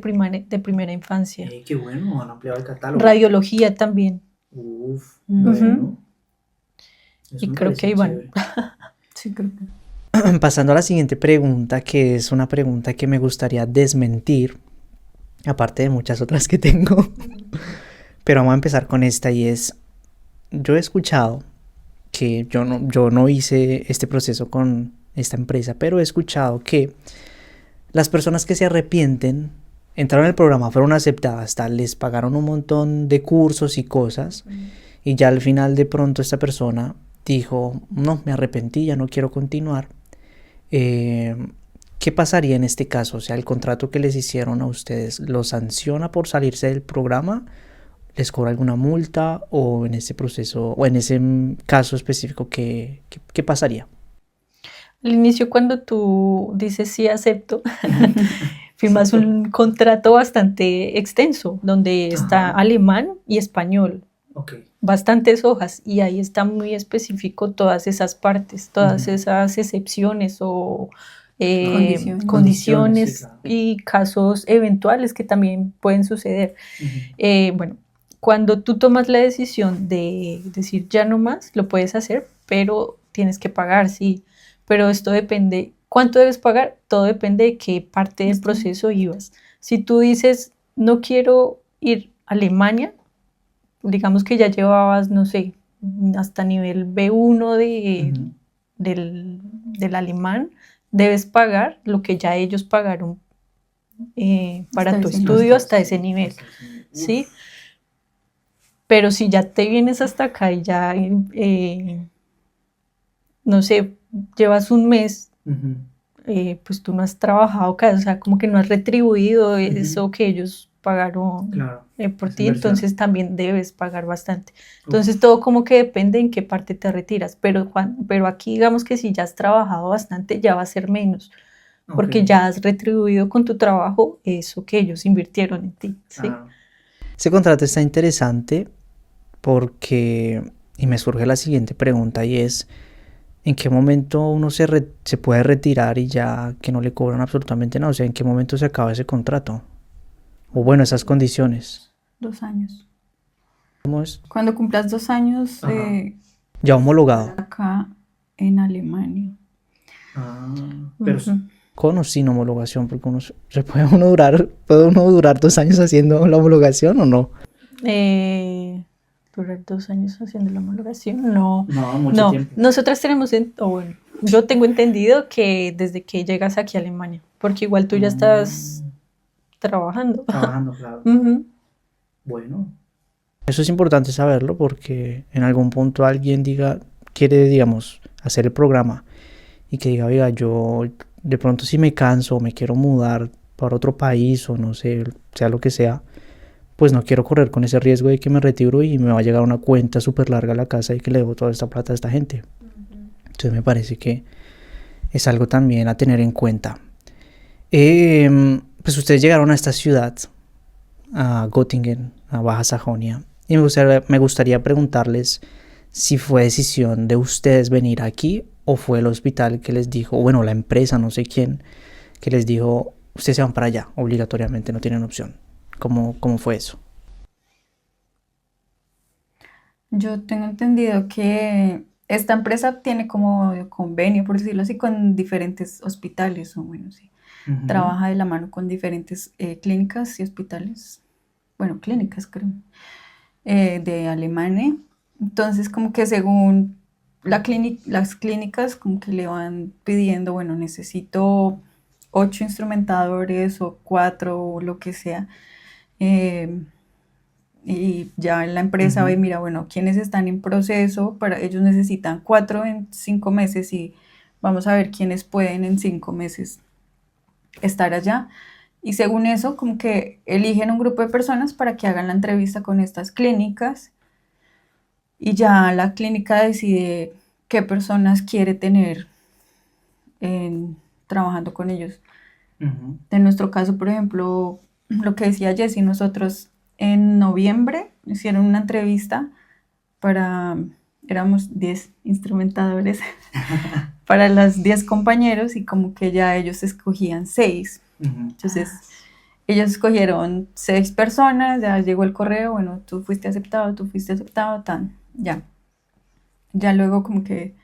Speaker 2: primera infancia.
Speaker 4: Qué bueno, han ampliado el catálogo.
Speaker 2: Radiología también.
Speaker 4: Uf,
Speaker 3: Ujú.
Speaker 4: bueno. Eso
Speaker 2: Y
Speaker 4: me
Speaker 2: creo
Speaker 4: parece
Speaker 2: que ahí van.
Speaker 4: chévere.
Speaker 3: Sí, creo que.
Speaker 1: Pasando a la siguiente pregunta, que es una pregunta que me gustaría desmentir, aparte de muchas otras que tengo. Pero vamos a empezar con esta y es, yo he escuchado que yo no hice este proceso con esta empresa, pero he escuchado que las personas que se arrepienten entraron al programa, fueron aceptadas, tal, les pagaron un montón de cursos y cosas, y ya al final de pronto esta persona dijo, no, me arrepentí, ya no quiero continuar. ¿Qué pasaría en este caso? O sea, el contrato que les hicieron a ustedes, ¿los sanciona por salirse del programa? ¿Les cobra alguna multa? ¿O en ese proceso, o en ese caso específico, qué pasaría?
Speaker 2: Al inicio, cuando tú dices sí acepto, firmas un contrato bastante extenso, donde está
Speaker 4: Ajá.
Speaker 2: alemán y español,
Speaker 4: Ok.
Speaker 2: bastantes hojas, y ahí está muy específico todas esas partes, todas
Speaker 4: Ujú.
Speaker 2: esas excepciones o
Speaker 3: Condiciones.
Speaker 2: condiciones
Speaker 4: Sí, claro.
Speaker 2: y casos eventuales que también pueden suceder.
Speaker 4: Ujú.
Speaker 2: Bueno, cuando tú tomas la decisión de decir ya no más, lo puedes hacer, pero tienes que pagar, sí. Pero esto depende, ¿cuánto debes pagar? Todo depende de qué parte del proceso ibas. Si tú dices, no quiero ir a Alemania, digamos que ya llevabas, no sé, hasta nivel B1
Speaker 4: Ujú.
Speaker 2: del alemán, debes pagar lo que ya ellos pagaron para
Speaker 3: Hasta
Speaker 2: tu
Speaker 3: ese
Speaker 2: estudio
Speaker 3: nivel.
Speaker 2: hasta ese nivel,
Speaker 4: Hasta ese nivel.
Speaker 2: ¿sí?
Speaker 4: Uf.
Speaker 2: Pero si ya te vienes hasta acá y ya, no sé, llevas un mes,
Speaker 4: Ujú.
Speaker 2: pues tú no has trabajado acá, o sea, como que no has retribuido eso que ellos pagaron
Speaker 4: Claro.
Speaker 2: por
Speaker 4: Esa
Speaker 2: ti,
Speaker 4: inversión.
Speaker 2: entonces también debes pagar bastante.
Speaker 4: Uf.
Speaker 2: Entonces todo como que depende en qué parte te retiras, pero aquí digamos que si ya has trabajado bastante, ya va a ser menos, porque
Speaker 4: Ok.
Speaker 2: ya has retribuido con tu trabajo eso que ellos invirtieron en ti, ¿sí?
Speaker 4: Claro.
Speaker 1: Ese contrato está interesante porque, y me surge la siguiente pregunta y es, ¿en qué momento uno se puede retirar y ya que no le cobran absolutamente nada? O sea, ¿en qué momento se acaba ese contrato? O bueno, esas condiciones.
Speaker 3: 2 años.
Speaker 1: ¿Cómo es?
Speaker 3: Cuando cumplas 2 años
Speaker 4: Ajá.
Speaker 1: Ya homologado.
Speaker 3: acá en Alemania.
Speaker 4: Pero
Speaker 2: Ujú.
Speaker 1: Con o sin homologación, porque puede uno durar 2 años haciendo la homologación o no.
Speaker 2: Durar 2 años haciendo la homologación, no.
Speaker 4: no, mucho
Speaker 2: No,
Speaker 4: tiempo.
Speaker 2: nosotras tenemos, bueno, yo tengo entendido que desde que llegas aquí a Alemania, porque igual tú ya estás trabajando.
Speaker 4: Trabajando, claro.
Speaker 2: Ujú.
Speaker 4: Bueno.
Speaker 1: Eso es importante saberlo porque en algún punto alguien quiere, digamos, hacer el programa y que diga, oiga, yo de pronto si me canso o me quiero mudar para otro país o no sé, sea lo que sea, pues no quiero correr con ese riesgo de que me retiro y me va a llegar una cuenta súper larga a la casa y que le debo toda esta plata a esta gente. Entonces me parece que es algo también a tener en cuenta. Pues ustedes llegaron a esta ciudad, a Göttingen, a Baja Sajonia, y me gustaría preguntarles si fue decisión de ustedes venir aquí o fue el hospital que les dijo, bueno, la empresa, no sé quién, que les dijo, ustedes se van para allá, obligatoriamente, no tienen opción. ¿Cómo fue eso?
Speaker 3: Yo tengo entendido que esta empresa tiene como convenio, por decirlo así, con diferentes hospitales, o bueno, sí, trabaja de la mano con diferentes clínicas y hospitales, bueno, clínicas creo, de Alemania. Entonces, como que según las clínicas, como que le van pidiendo, bueno, necesito 8 instrumentadores o 4 o lo que sea. Y ya la empresa ve, mira, bueno, quienes están en proceso, para ellos necesitan 4 en 5 meses y vamos a ver quiénes pueden en 5 meses estar allá. Y según eso, como que eligen un grupo de personas para que hagan la entrevista con estas clínicas y ya la clínica decide qué personas quiere tener trabajando con ellos. En nuestro caso, por ejemplo, lo que decía Jessie, nosotros en noviembre hicieron una entrevista éramos 10 instrumentadores para los 10 compañeros y como que ya ellos escogían 6. Entonces, ellos escogieron 6 personas, ya llegó el correo, bueno, tú fuiste aceptado, tan, ya. Ya luego como que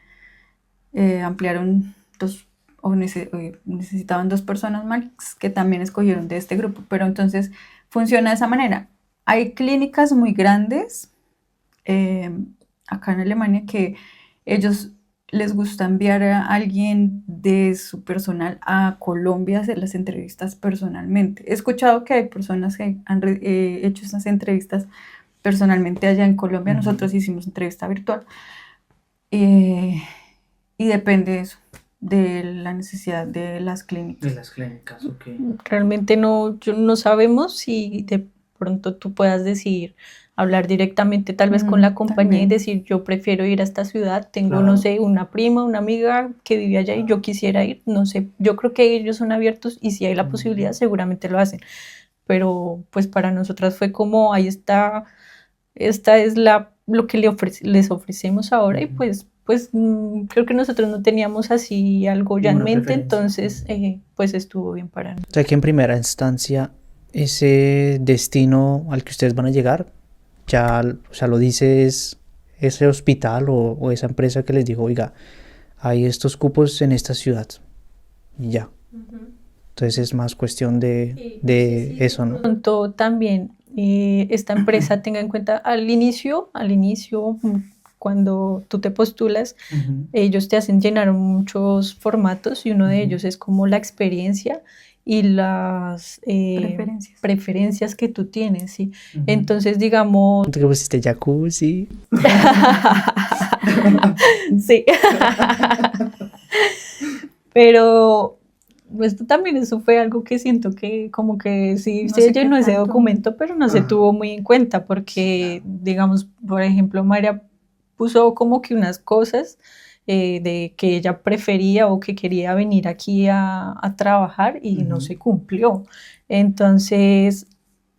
Speaker 3: ampliaron 2 o necesitaban 2 personas más que también escogieron de este grupo, pero entonces funciona de esa manera. Hay clínicas muy grandes acá en Alemania que ellos les gusta enviar a alguien de su personal a Colombia a hacer las entrevistas personalmente. He escuchado que hay personas que han hecho esas entrevistas personalmente allá en Colombia. Nosotros hicimos entrevista virtual y depende de eso, de la necesidad de las clínicas.
Speaker 4: De las clínicas, ok.
Speaker 2: Realmente no sabemos si de pronto tú puedas decir, hablar directamente tal vez con la compañía
Speaker 3: también.
Speaker 2: y decir, yo prefiero ir a esta ciudad, tengo,
Speaker 4: Claro.
Speaker 2: no sé, una prima, una amiga que vive allá y yo quisiera ir, no sé, yo creo que ellos son abiertos y si hay la posibilidad seguramente lo hacen, pero pues para nosotras fue como, ahí está, esta es lo que les ofrecemos ahora y pues creo que nosotros no teníamos así algo ya en
Speaker 4: Ninguna
Speaker 2: mente,
Speaker 4: preferencia.
Speaker 2: entonces pues estuvo bien para nosotros.
Speaker 1: O sea que en primera instancia ese destino al que ustedes van a llegar, ya, o sea, lo dice ese hospital o esa empresa que les dijo, oiga, hay estos cupos en esta ciudad. Y ya. Entonces es más cuestión de eso, ¿no?
Speaker 2: Pronto también esta empresa tenga en cuenta al inicio, cuando tú te postulas, ellos te hacen llenar muchos formatos y uno de ellos es como la experiencia y las preferencias que tú tienes, ¿sí? Entonces, digamos...
Speaker 1: ¿Tú que pusiste jacuzzi?
Speaker 2: Sí. Pero esto también, eso fue algo que siento que como que sí
Speaker 3: No
Speaker 2: se
Speaker 3: sé qué
Speaker 2: llenó ese
Speaker 3: tanto.
Speaker 2: documento, pero no se tuvo muy en cuenta porque, digamos, por ejemplo, María puso como que unas cosas de que ella prefería o que quería venir aquí a trabajar y no se cumplió. Entonces,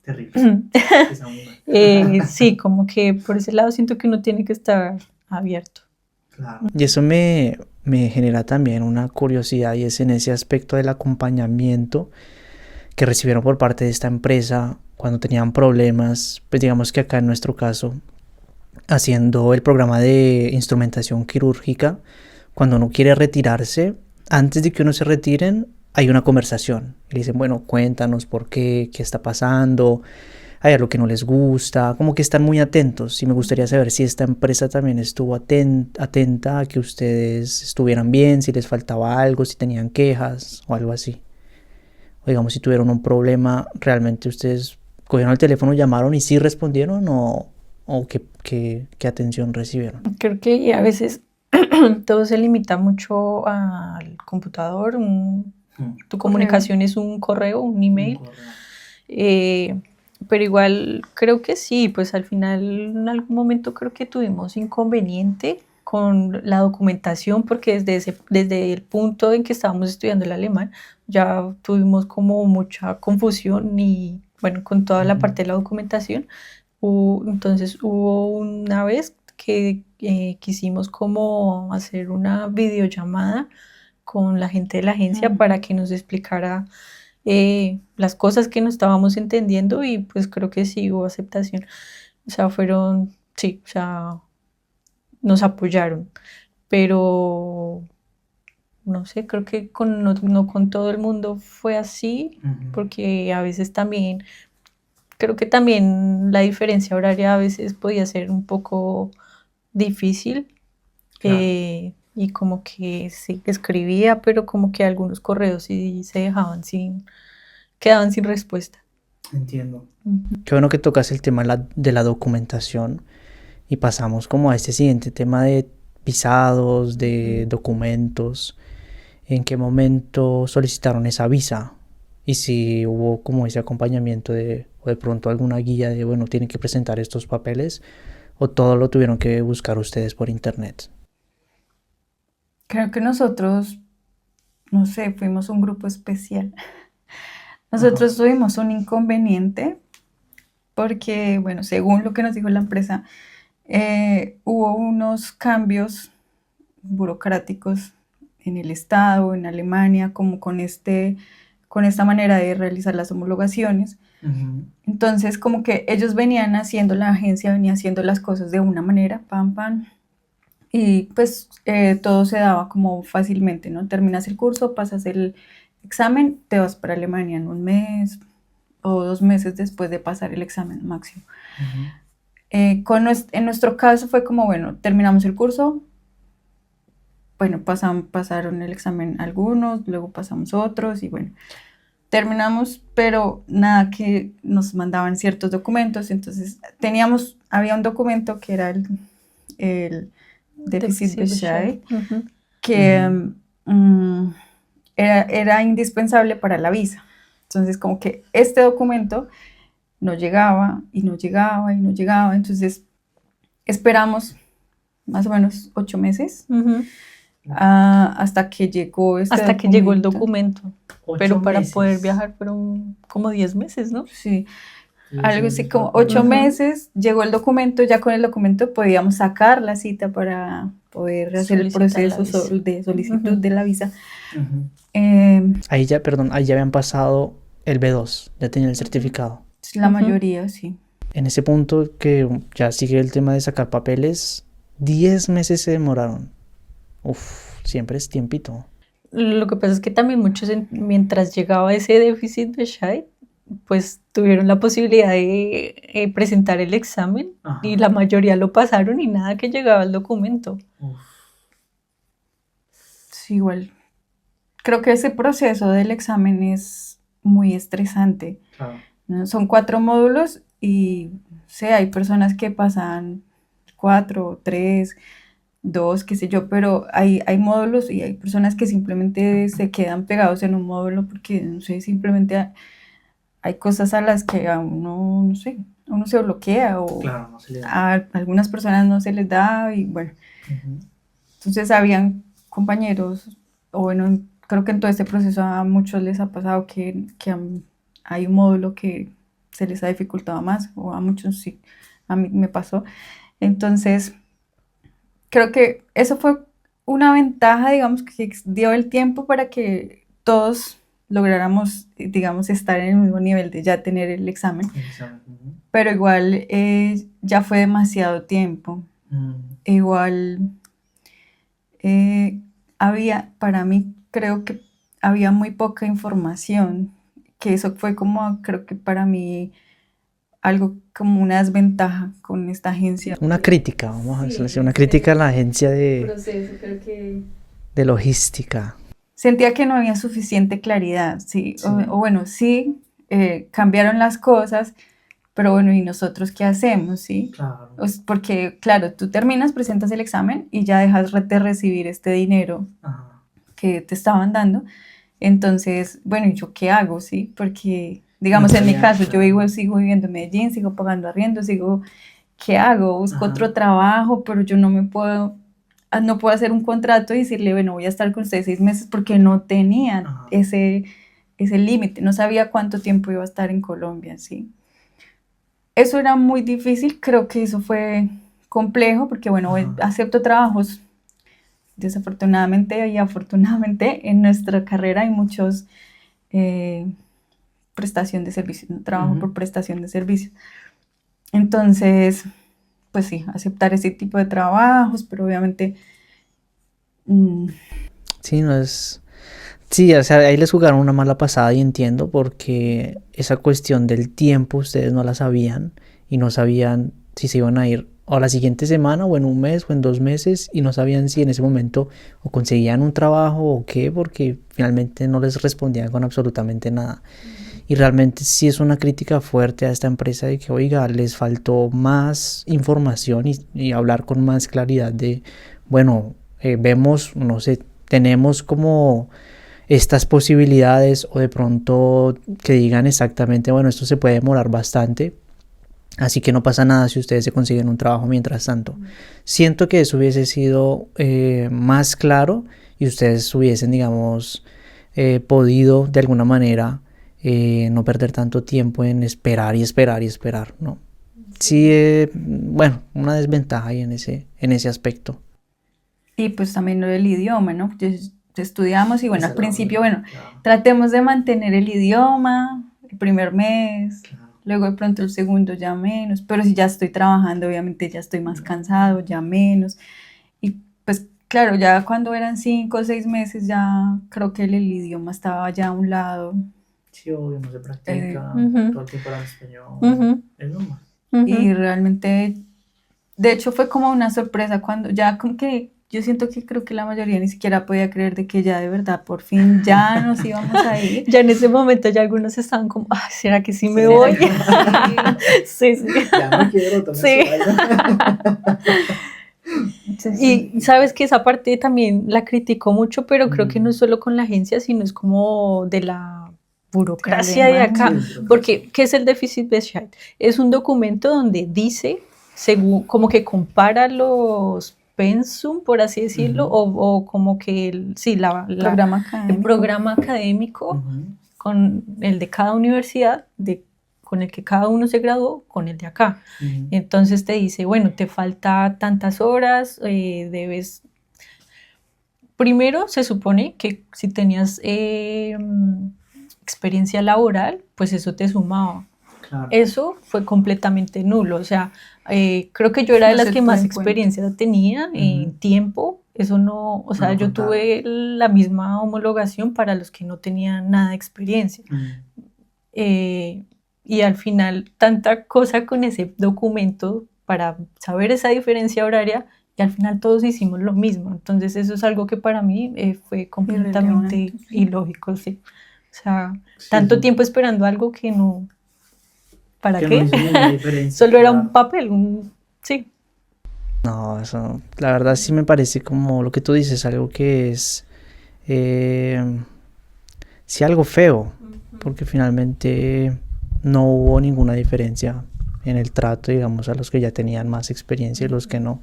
Speaker 4: Terrible. Está muy mal.
Speaker 2: sí, como que por ese lado siento que uno tiene que estar abierto.
Speaker 4: Claro.
Speaker 1: Y eso me genera también una curiosidad y es en ese aspecto del acompañamiento que recibieron por parte de esta empresa cuando tenían problemas, pues digamos que acá en nuestro caso, haciendo el programa de instrumentación quirúrgica, cuando uno quiere retirarse, antes de que uno se retiren, hay una conversación. Y le dicen, bueno, cuéntanos por qué está pasando, hay algo que no les gusta, como que están muy atentos. Y me gustaría saber si esta empresa también estuvo atenta a que ustedes estuvieran bien, si les faltaba algo, si tenían quejas o algo así. O digamos, si tuvieron un problema, realmente ustedes cogieron el teléfono, llamaron y sí respondieron o qué atención recibieron.
Speaker 2: Creo que a veces todo se limita mucho al computador, tu comunicación es un correo, un email, pero igual creo que sí, pues al final en algún momento creo que tuvimos inconveniente con la documentación, porque desde el punto en que estábamos estudiando el alemán, ya tuvimos como mucha confusión y bueno, con toda la parte de la documentación. Entonces hubo una vez que quisimos como hacer una videollamada con la gente de la agencia para que nos explicara las cosas que no estábamos entendiendo y pues creo que sí hubo aceptación. O sea, sí, o sea, nos apoyaron, pero no sé, creo que no con todo el mundo fue así, porque a veces también, creo que también la diferencia horaria a veces podía ser un poco difícil.
Speaker 4: Claro.
Speaker 2: Y como que sí, escribía, pero como que algunos correos sí quedaban sin respuesta.
Speaker 4: Entiendo.
Speaker 1: Qué bueno que tocas el tema de la documentación y pasamos como a este siguiente tema de visados, de documentos. ¿En qué momento solicitaron esa visa? Y si hubo como ese acompañamiento o de pronto alguna guía de, bueno, tienen que presentar estos papeles, o todo lo tuvieron que buscar ustedes por internet.
Speaker 3: Creo que nosotros, no sé, fuimos un grupo especial. Nosotros tuvimos un inconveniente porque, bueno, según lo que nos dijo la empresa, hubo unos cambios burocráticos en el Estado, en Alemania, como con esta manera de realizar las homologaciones. Entonces, como que ellos la agencia venía haciendo las cosas de una manera, pam, pam, y pues todo se daba como fácilmente, ¿no? Terminas el curso, pasas el examen, te vas para Alemania en un mes o 2 meses después de pasar el examen máximo. En nuestro caso fue como, bueno, terminamos el curso, bueno, pasaron el examen algunos, luego pasamos otros y bueno, terminamos, pero nada, que nos mandaban ciertos documentos, entonces había un documento que era el Defizitbescheid, que era indispensable para la visa. Entonces, como que este documento no llegaba y no llegaba y no llegaba, entonces esperamos más o menos 8 meses hasta que llegó
Speaker 2: hasta que llegó el documento.
Speaker 4: 8
Speaker 2: pero para
Speaker 4: meses.
Speaker 2: poder viajar fueron como 10 meses, ¿no?
Speaker 3: Sí,
Speaker 4: Sí,
Speaker 3: algo
Speaker 4: sí,
Speaker 3: así como 8 meses, llegó el documento, ya con el documento podíamos sacar la cita para poder hacer el
Speaker 2: Solicitar la
Speaker 3: proceso
Speaker 2: visa.
Speaker 3: de solicitud de la visa.
Speaker 1: Ahí ya habían pasado el B2, ya tenían el certificado.
Speaker 3: La mayoría, sí.
Speaker 1: En ese punto que ya sigue el tema de sacar papeles, 10 meses se demoraron. Uf, siempre es tiempito.
Speaker 2: Lo que pasa es que también muchos, mientras llegaba ese déficit de Scheid, pues tuvieron la posibilidad de presentar el examen y la mayoría lo pasaron y nada que llegaba el documento.
Speaker 3: Sí, igual. Creo que ese proceso del examen es muy estresante.
Speaker 4: Claro.
Speaker 3: ¿No? Son 4 módulos y hay personas que pasan 4, 3, 2, qué sé yo, pero hay módulos y hay personas que simplemente se quedan pegados en un módulo porque, no sé, simplemente hay cosas a las que a uno, no sé, uno se bloquea o
Speaker 4: Claro, no se le da.
Speaker 3: a algunas personas no se les da y bueno. Entonces habían compañeros, o bueno, creo que en todo este proceso a muchos les ha pasado que hay un módulo que se les ha dificultado más, o a muchos sí, a mí me pasó. Entonces, creo que eso fue una ventaja, digamos, que dio el tiempo para que todos lográramos, digamos, estar en el mismo nivel de ya tener el examen. Pero igual ya fue demasiado tiempo. Igual para mí creo que había muy poca información, que eso fue como, creo que para mí algo como una desventaja con esta agencia.
Speaker 1: Una crítica, vamos a decirlo así, una crítica a la agencia
Speaker 3: Proceso, creo que
Speaker 1: de logística.
Speaker 3: sentía que no había suficiente claridad, sí.
Speaker 4: Sí.
Speaker 3: O bueno, sí, cambiaron las cosas, pero bueno, ¿y nosotros qué hacemos, sí?
Speaker 4: Claro.
Speaker 3: Porque, claro, tú terminas, presentas el examen y ya dejas de recibir este dinero que te estaban dando. Entonces, bueno, ¿y yo qué hago, sí? Porque, digamos, en mi caso, yo sigo viviendo en Medellín, sigo pagando arriendo, ¿qué hago? Busco otro trabajo, pero yo no me puedo no puedo hacer un contrato y decirle, bueno, voy a estar con ustedes 6 meses porque no tenían
Speaker 4: Ajá.
Speaker 3: ese límite, no sabía cuánto tiempo iba a estar en Colombia, ¿sí? Eso era muy difícil, creo que eso fue complejo porque, bueno,
Speaker 4: Ajá.
Speaker 3: acepto trabajos, desafortunadamente y afortunadamente en nuestra carrera hay muchos prestación de servicios, ¿no? Trabajo por prestación de servicios. Entonces, pues sí, aceptar ese tipo de trabajos, pero obviamente...
Speaker 1: Sí, no es... Sí, o sea, ahí les jugaron una mala pasada y entiendo porque esa cuestión del tiempo ustedes no la sabían y no sabían si se iban a ir o la siguiente semana o en un mes o en 2 meses y no sabían si en ese momento o conseguían un trabajo o qué porque finalmente no les respondían con absolutamente nada. Y realmente sí es una crítica fuerte a esta empresa de que, oiga, les faltó más información y hablar con más claridad de, bueno, vemos, no sé, tenemos como estas posibilidades o de pronto que digan exactamente, bueno, esto se puede demorar bastante, así que no pasa nada si ustedes se consiguen un trabajo mientras tanto. Siento que eso hubiese sido más claro y ustedes hubiesen, digamos, podido de alguna manera no perder tanto tiempo en esperar y esperar y esperar, ¿no? Sí, bueno, una desventaja ahí en ese aspecto.
Speaker 3: Y pues también lo del idioma, ¿no? Estudiamos y bueno,
Speaker 4: Esa
Speaker 3: al
Speaker 4: es la
Speaker 3: principio,
Speaker 4: otra,
Speaker 3: bueno,
Speaker 4: claro.
Speaker 3: tratemos de mantener el idioma el primer mes,
Speaker 4: Claro.
Speaker 3: luego de pronto el segundo ya menos, pero si ya estoy trabajando, obviamente ya estoy más cansado, ya menos. Y pues claro, ya cuando eran 5 o 6 meses, ya creo que el idioma estaba ya a un lado.
Speaker 4: Sí, obvio, no se practica,
Speaker 2: Ujú,
Speaker 4: todo el tiempo era en español,
Speaker 2: ujú,
Speaker 4: es normal.
Speaker 3: Y
Speaker 2: ujú.
Speaker 3: realmente, de hecho, fue como una sorpresa cuando ya como que yo siento que creo que la mayoría ni siquiera podía creer de que ya de verdad por fin ya nos íbamos a ir.
Speaker 2: Ya en ese momento ya algunos estaban como, "Ay, ¿será que sí me
Speaker 4: ¿Será
Speaker 2: voy?"
Speaker 4: que-
Speaker 2: Sí, sí.
Speaker 4: Ya no quiero, tomar
Speaker 2: Sí.
Speaker 4: su vaina.
Speaker 2: Y sabes que esa parte también la criticó mucho, pero creo que no es solo con la agencia, sino es como de la burocracia de
Speaker 3: Alemania.
Speaker 2: acá.
Speaker 4: Sí,
Speaker 2: Porque, ¿qué es el Deficit Bescheid? Es un documento donde dice, según, como que compara los pensum, por así decirlo, o como que sí,
Speaker 3: Programa
Speaker 2: el
Speaker 3: académico.
Speaker 2: programa académico
Speaker 4: Ujú.
Speaker 2: con el de cada universidad, con el que cada uno se graduó, con el de acá.
Speaker 4: Ujú.
Speaker 2: Entonces te dice, bueno, te falta tantas horas, debes... Primero se supone que si tenías experiencia laboral, pues eso te sumaba.
Speaker 4: Claro.
Speaker 2: Eso fue completamente nulo. O sea, creo que yo era de
Speaker 3: No
Speaker 2: las
Speaker 3: se
Speaker 2: que
Speaker 3: tuvo
Speaker 2: más
Speaker 3: en cuenta.
Speaker 2: experiencia tenía en
Speaker 4: Ujú.
Speaker 2: tiempo. Eso no, o sea,
Speaker 4: No lo
Speaker 2: yo
Speaker 4: contaron.
Speaker 2: tuve la misma homologación para los que no tenían nada de experiencia.
Speaker 4: Ujú.
Speaker 2: Y al final, tanta cosa con ese documento para saber esa diferencia horaria, y al final todos hicimos lo mismo. Entonces, eso es algo que para mí fue completamente
Speaker 3: Irrelevante, sí.
Speaker 2: ilógico, sí. O sea,
Speaker 4: Sí,
Speaker 2: tanto
Speaker 4: eso-
Speaker 2: tiempo esperando algo que no. ¿Para
Speaker 4: que no
Speaker 2: qué?
Speaker 4: hizo ninguna diferencia,
Speaker 2: Solo era un
Speaker 4: claro.
Speaker 2: papel, sí.
Speaker 1: No, eso, la verdad sí me parece como lo que tú dices, algo que es, eh, sí algo feo, porque finalmente no hubo ninguna diferencia en el trato, digamos, a los que ya tenían más experiencia y los que no.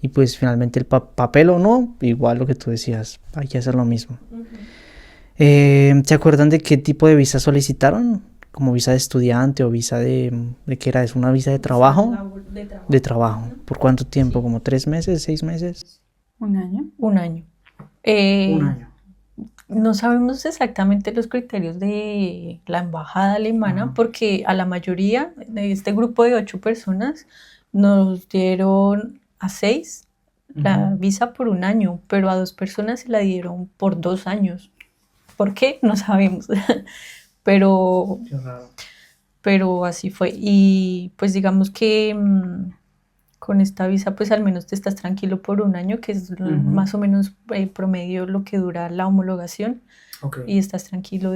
Speaker 1: Y pues finalmente el papel o no, igual lo que tú decías, hay que hacer lo mismo. ¿Se acuerdan de qué tipo de visa solicitaron? ¿Como visa de estudiante o visa de qué era? ¿Es una visa de trabajo? De trabajo. ¿Por cuánto tiempo? ¿Como 3 meses, 6 meses?
Speaker 3: Un año.
Speaker 2: Un año.
Speaker 4: Un año.
Speaker 2: No sabemos exactamente los criterios de la embajada alemana
Speaker 4: Ajá.
Speaker 2: porque a la mayoría de este grupo de 8 personas nos dieron a 6 la
Speaker 4: Ujú.
Speaker 2: visa por un año, pero a 2 personas se la dieron por 2 años. ¿Por qué? No sabemos. pero,
Speaker 4: Qué raro.
Speaker 2: pero así fue. Y pues digamos que con esta visa pues al menos te estás tranquilo por un año, que es más o menos promedio lo que dura la homologación,
Speaker 4: Ok.
Speaker 2: y estás tranquilo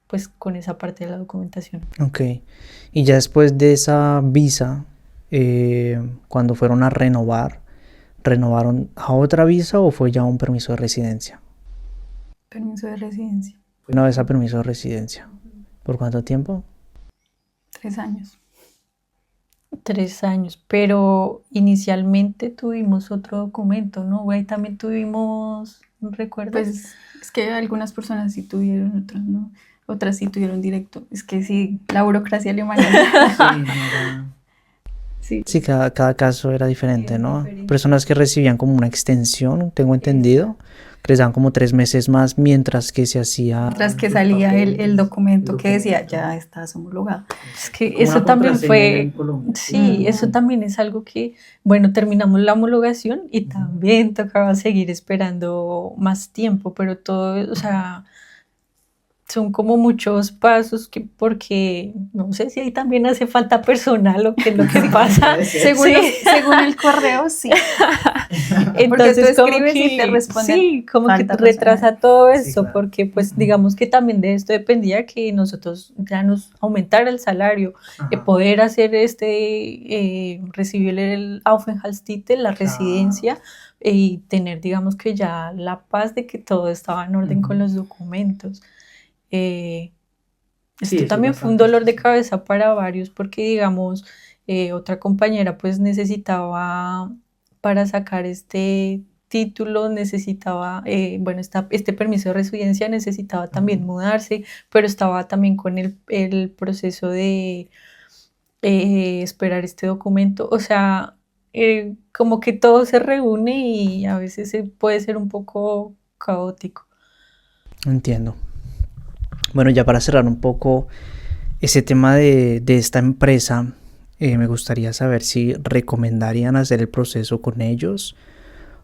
Speaker 2: pues con esa parte de la documentación.
Speaker 1: Ok. Y ya después de esa visa, cuando fueron a renovar, ¿renovaron a otra visa o fue ya un permiso de residencia?
Speaker 3: Permiso de residencia.
Speaker 1: Una vez a permiso de residencia. ¿Por cuánto tiempo?
Speaker 3: 3 años.
Speaker 2: 3 años, pero inicialmente tuvimos otro documento, ¿no? Ahí también tuvimos, ¿no recuerdas?
Speaker 3: Pues es que algunas personas sí tuvieron, otras no. Otras sí tuvieron directo. Es que sí, la burocracia alemana.
Speaker 4: Sí, no era-
Speaker 3: Sí.
Speaker 1: Sí, cada caso era diferente,
Speaker 2: Es
Speaker 1: ¿no?
Speaker 2: diferente.
Speaker 1: Personas que recibían como una extensión, tengo entendido, que les daban como 3 meses más mientras que se hacía...
Speaker 3: Tras que
Speaker 4: sus
Speaker 3: salía el
Speaker 4: papeles,
Speaker 3: documento
Speaker 4: el
Speaker 3: que decía,
Speaker 4: documento.
Speaker 3: ya estás homologado.
Speaker 2: Es que
Speaker 4: Como
Speaker 2: eso
Speaker 4: una
Speaker 2: también
Speaker 4: contraseña en
Speaker 2: fue,
Speaker 4: Colombia.
Speaker 2: sí, eso también es algo que, bueno, terminamos la homologación y también tocaba seguir esperando más tiempo, pero todo, o sea, son como muchos pasos que, porque no sé si ahí también hace falta personal o qué es lo que pasa.
Speaker 4: Puede ser.
Speaker 3: Según,
Speaker 2: Sí.
Speaker 3: según el correo, sí.
Speaker 2: Entonces,
Speaker 3: tú
Speaker 2: como
Speaker 3: escribes y
Speaker 2: que,
Speaker 3: te responden,
Speaker 2: sí, como que
Speaker 3: falta
Speaker 2: retrasa todo
Speaker 4: Sí,
Speaker 2: eso,
Speaker 4: claro.
Speaker 2: porque pues digamos que también de esto dependía que nosotros ya nos aumentara el salario,
Speaker 4: Ajá.
Speaker 2: poder hacer recibir el Aufenthaltstitel, la
Speaker 4: Claro.
Speaker 2: residencia, y tener, digamos que ya la paz de que todo estaba en orden con
Speaker 4: Ujú.
Speaker 2: los documentos.
Speaker 4: Sí,
Speaker 2: Esto
Speaker 4: eso es
Speaker 2: también fue un
Speaker 4: bastante
Speaker 2: dolor de
Speaker 4: difícil.
Speaker 2: cabeza para varios porque, digamos, otra compañera pues necesitaba, para sacar este título, necesitaba, bueno, este permiso de residencia, necesitaba también
Speaker 4: Ujú.
Speaker 2: mudarse, pero estaba también con el proceso de esperar este documento. O sea, como que todo se reúne y a veces puede ser un poco caótico.
Speaker 1: Entiendo. Bueno, ya para cerrar un poco ese tema de esta empresa, me gustaría saber si recomendarían hacer el proceso con ellos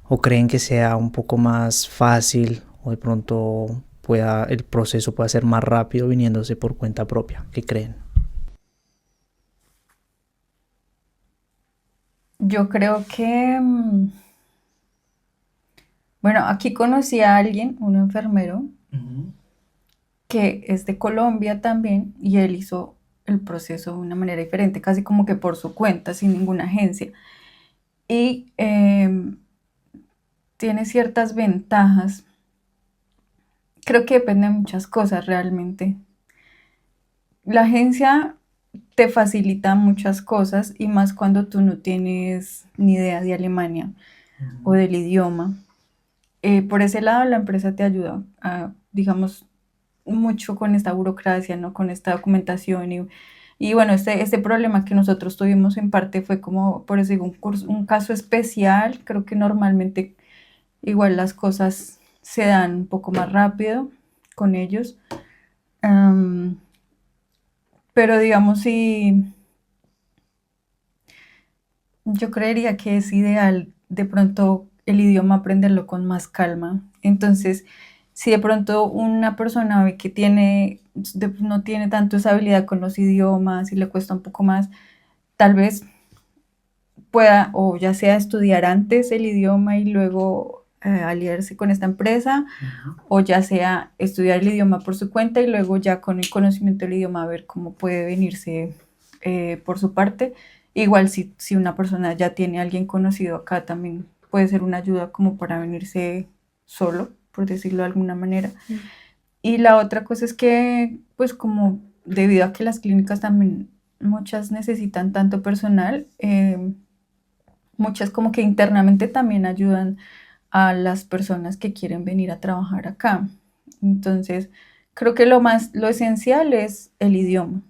Speaker 1: o creen que sea un poco más fácil o de pronto el proceso pueda ser más rápido viniéndose por cuenta propia. ¿Qué creen?
Speaker 3: Yo creo que, bueno, aquí conocí a alguien, un enfermero,
Speaker 4: Ujú.
Speaker 3: que es de Colombia también, y él hizo el proceso de una manera diferente, casi como que por su cuenta, sin ninguna agencia. Y tiene ciertas ventajas. Creo que depende de muchas cosas realmente. La agencia te facilita muchas cosas y más cuando tú no tienes ni idea de Alemania o del idioma. Por ese lado, la empresa te ayuda a, digamos, mucho con esta burocracia, ¿no? Con esta documentación y bueno, este problema que nosotros tuvimos en parte fue como, por eso digo, un caso especial. Creo que normalmente igual las cosas se dan un poco más rápido con ellos. Am, pero digamos, sí, yo creería que es ideal de pronto el idioma aprenderlo con más calma. Entonces, si de pronto una persona ve que no tiene tanto esa habilidad con los idiomas y le cuesta un poco más, tal vez pueda o ya sea estudiar antes el idioma y luego aliarse con esta empresa,
Speaker 4: Ujú.
Speaker 3: o ya sea estudiar el idioma por su cuenta y luego ya con el conocimiento del idioma ver cómo puede venirse por su parte. Igual si una persona ya tiene a alguien conocido acá, también puede ser una ayuda como para venirse solo, por decirlo de alguna manera. Y la otra cosa es que, pues como debido a que las clínicas también muchas necesitan tanto personal, muchas como que internamente también ayudan a las personas que quieren venir a trabajar acá. Entonces, creo que lo esencial es el idioma.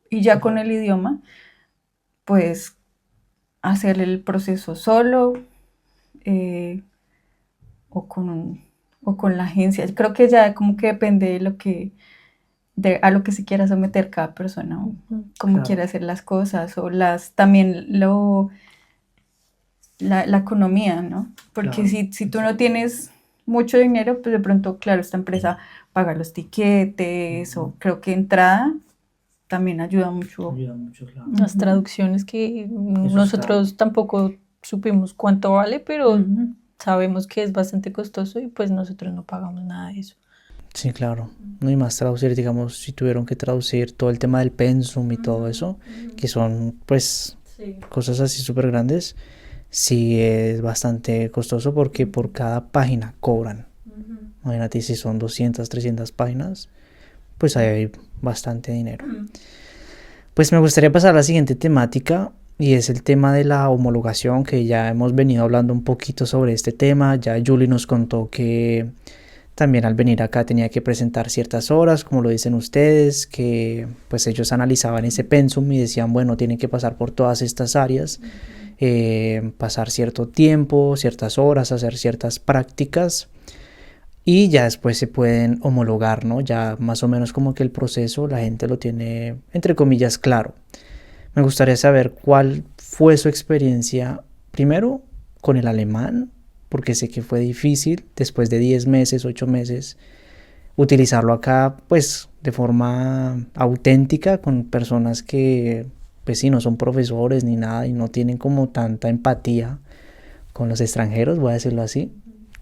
Speaker 3: Y ya con el idioma, pues hacer el proceso solo eh, o con la agencia. Creo que ya como que depende a lo que se quiera someter cada persona, o cómo
Speaker 4: Claro.
Speaker 3: quiere hacer las cosas, o también la economía, ¿no? Porque
Speaker 4: Claro.
Speaker 3: si tú no tienes mucho dinero, pues de pronto, claro, esta empresa paga los tiquetes, o creo que entrada también ayuda mucho.
Speaker 4: Ayuda mucho, claro.
Speaker 2: Las
Speaker 3: Ujú.
Speaker 2: traducciones que
Speaker 4: Eso
Speaker 2: nosotros tampoco supimos cuánto vale, pero
Speaker 3: Ujú.
Speaker 2: sabemos que es bastante costoso y pues nosotros no pagamos nada de eso.
Speaker 1: Sí, claro. No hay más traducir, digamos, si tuvieron que traducir todo el tema del pensum y todo eso, que son pues
Speaker 2: Sí.
Speaker 1: cosas así súper grandes, sí es bastante costoso porque por cada página cobran. Imagínate si son 200, 300 páginas, pues ahí hay bastante dinero. Pues me gustaría pasar a la siguiente temática y es el tema de la homologación, que ya hemos venido hablando un poquito sobre este tema. Ya Julie nos contó que también al venir acá tenía que presentar ciertas horas, como lo dicen ustedes, que pues ellos analizaban ese pensum y decían, bueno, tienen que pasar por todas estas áreas, pasar cierto tiempo, ciertas horas, hacer ciertas prácticas y ya después se pueden homologar, ¿no? Ya más o menos como que el proceso la gente lo tiene, entre comillas, claro. Me gustaría saber cuál fue su experiencia, primero con el alemán, porque sé que fue difícil después de 10 meses, 8 meses, utilizarlo acá pues de forma auténtica con personas que pues sí, no son profesores ni nada y no tienen como tanta empatía con los extranjeros, voy a decirlo así.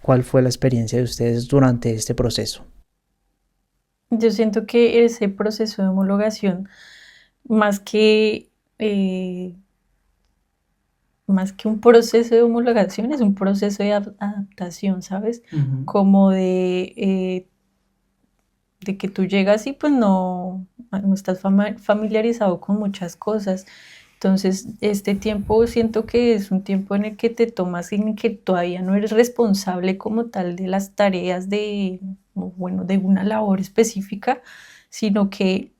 Speaker 1: ¿Cuál fue la experiencia de ustedes durante este proceso?
Speaker 2: Yo siento que ese proceso de homologación, más que, eh, más que un proceso de homologación, es un proceso de adaptación, ¿sabes? Como de que tú llegas y pues no estás familiarizado con muchas cosas. Entonces, este tiempo siento que es un tiempo en el que te tomas, en el que todavía no eres responsable como tal de las tareas bueno, de una labor específica, sino que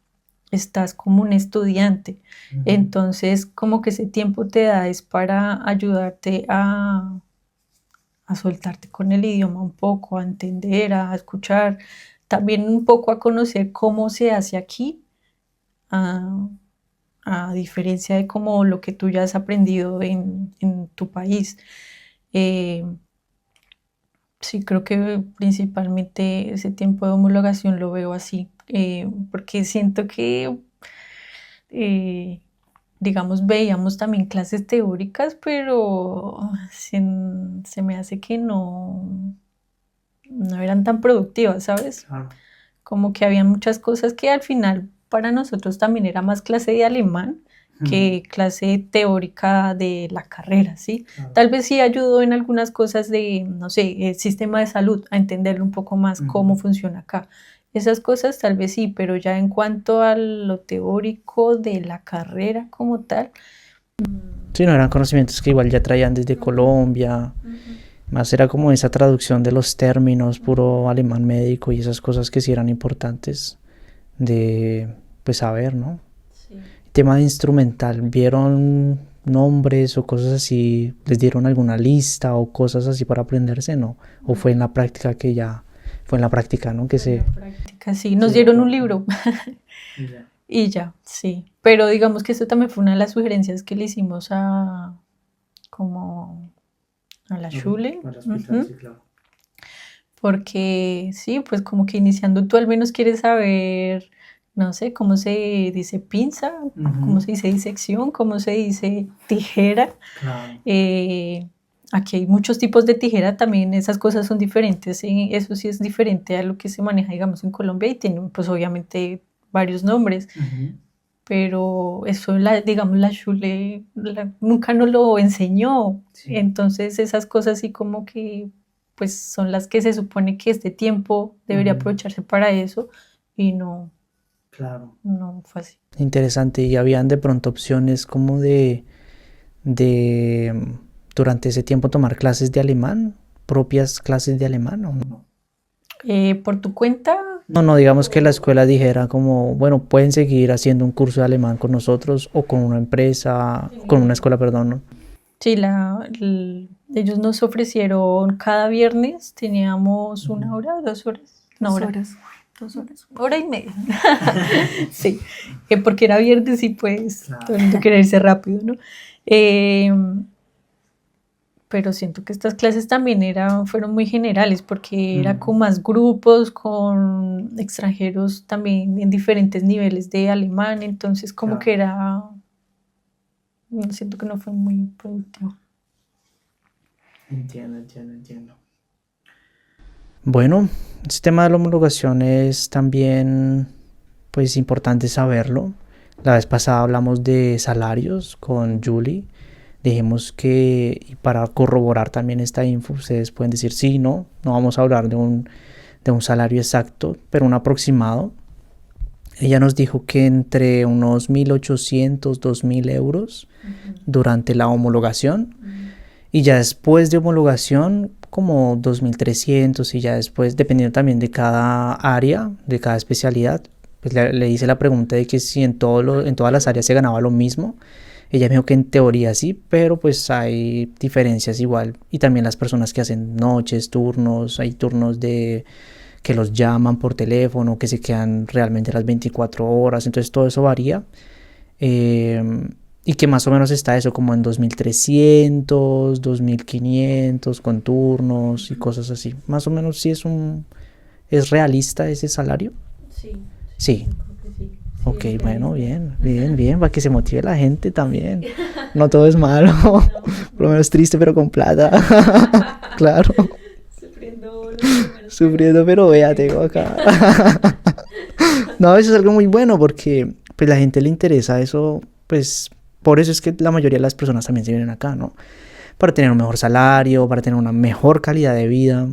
Speaker 2: estás como un estudiante. Entonces, como que ese tiempo te da es para ayudarte a soltarte con el idioma un poco, a entender, a escuchar, también un poco a conocer cómo se hace aquí, a, a diferencia de como lo que tú ya has aprendido en tu país. Eh, sí, creo que principalmente ese tiempo de homologación lo veo así, porque siento que, eh, digamos, veíamos también clases teóricas, pero se me hace que no eran tan productivas, ¿sabes?
Speaker 4: Claro.
Speaker 2: Como que había muchas cosas que al final para nosotros también era más clase de alemán que clase teórica de la carrera, ¿sí?
Speaker 4: Claro.
Speaker 2: Tal vez sí ayudó en algunas cosas de, no sé, el sistema de salud, a entenderlo un poco más cómo funciona acá. Esas cosas tal vez sí, pero ya en cuanto a lo teórico de la carrera como tal.
Speaker 1: Sí, no eran conocimientos que igual ya traían desde Colombia. Más era como esa traducción de los términos, puro alemán médico y esas cosas que sí eran importantes de pues saber, ¿no?
Speaker 2: Sí.
Speaker 1: Tema de instrumental, ¿vieron nombres o cosas así? ¿Les dieron alguna lista o cosas así para aprenderse? ¿No? ¿O fue en la práctica que ya, fue en la práctica, ¿no? Que se...
Speaker 2: Práctica, sí, nos dieron un libro y ya, sí. Pero digamos que esto también fue una de las sugerencias que le hicimos como a la Schule.
Speaker 4: Sí, claro.
Speaker 2: Porque sí, pues como que iniciando tú al menos quieres saber, no sé, cómo se dice pinza, cómo se dice disección, cómo se dice tijera.
Speaker 4: Claro.
Speaker 2: Aquí hay muchos tipos de tijera, también esas cosas son diferentes, eso sí es diferente a lo que se maneja, digamos, en Colombia y tienen pues obviamente varios nombres. Pero eso, digamos, la Schule nunca nos lo enseñó.
Speaker 4: Sí.
Speaker 2: Entonces esas cosas así como que pues son las que se supone que este tiempo debería aprovecharse para eso y
Speaker 4: Claro.
Speaker 2: no fue así.
Speaker 1: Interesante. ¿Y habían de pronto opciones como de durante ese tiempo tomar clases de alemán? ¿Propias clases de alemán o no?
Speaker 2: ¿Por tu cuenta?
Speaker 1: No, digamos que la escuela dijera como, bueno, pueden seguir haciendo un curso de alemán con nosotros o con una empresa, con una escuela, perdón, ¿no?
Speaker 2: Sí, ellos nos ofrecieron cada viernes, teníamos 1 hora, 2 horas, no, 2 horas, 1 hora y media. Sí, porque era viernes y pues
Speaker 4: Claro.
Speaker 2: todo el mundo quería irse rápido, ¿no? Pero siento que estas clases también fueron muy generales porque era con más grupos, con extranjeros también en diferentes niveles de alemán, entonces como
Speaker 4: Claro.
Speaker 2: que siento que no fue muy productivo.
Speaker 4: Entiendo.
Speaker 1: Bueno, este tema de la homologación es también pues importante saberlo. La vez pasada hablamos de salarios con Julie. Dijimos que, y para corroborar también esta info, ustedes pueden decir sí, no vamos a hablar de un salario exacto, pero un aproximado. ella nos dijo que entre unos 1.800, 2.000 euros durante la homologación, y ya después de homologación como 2.300, y ya después, dependiendo también de cada área, de cada especialidad, pues le hice la pregunta de que si en todas las áreas se ganaba lo mismo. Ella me dijo que en teoría sí, pero pues hay diferencias igual. Y también las personas que hacen noches, turnos, hay turnos de que los llaman por teléfono, que se quedan realmente las 24 horas, entonces todo eso varía. Y que más o menos está eso como en 2.300, 2.500 con turnos y cosas así. Más o menos sí es realista ese salario.
Speaker 2: Sí,
Speaker 1: Sí.
Speaker 2: yo creo que sí. Sí,
Speaker 1: Ok,
Speaker 2: es
Speaker 1: bueno,
Speaker 2: realista.
Speaker 1: bien, para que se motive la gente también. No todo es malo, por lo menos triste pero con plata. Claro,
Speaker 2: Sufriendo los primeros
Speaker 1: sufriendo pero vea, tengo acá. No, eso es algo muy bueno porque pues la gente le interesa eso, pues por eso es que la mayoría de las personas también se vienen acá, ¿no? Para tener un mejor salario, para tener una mejor calidad de vida,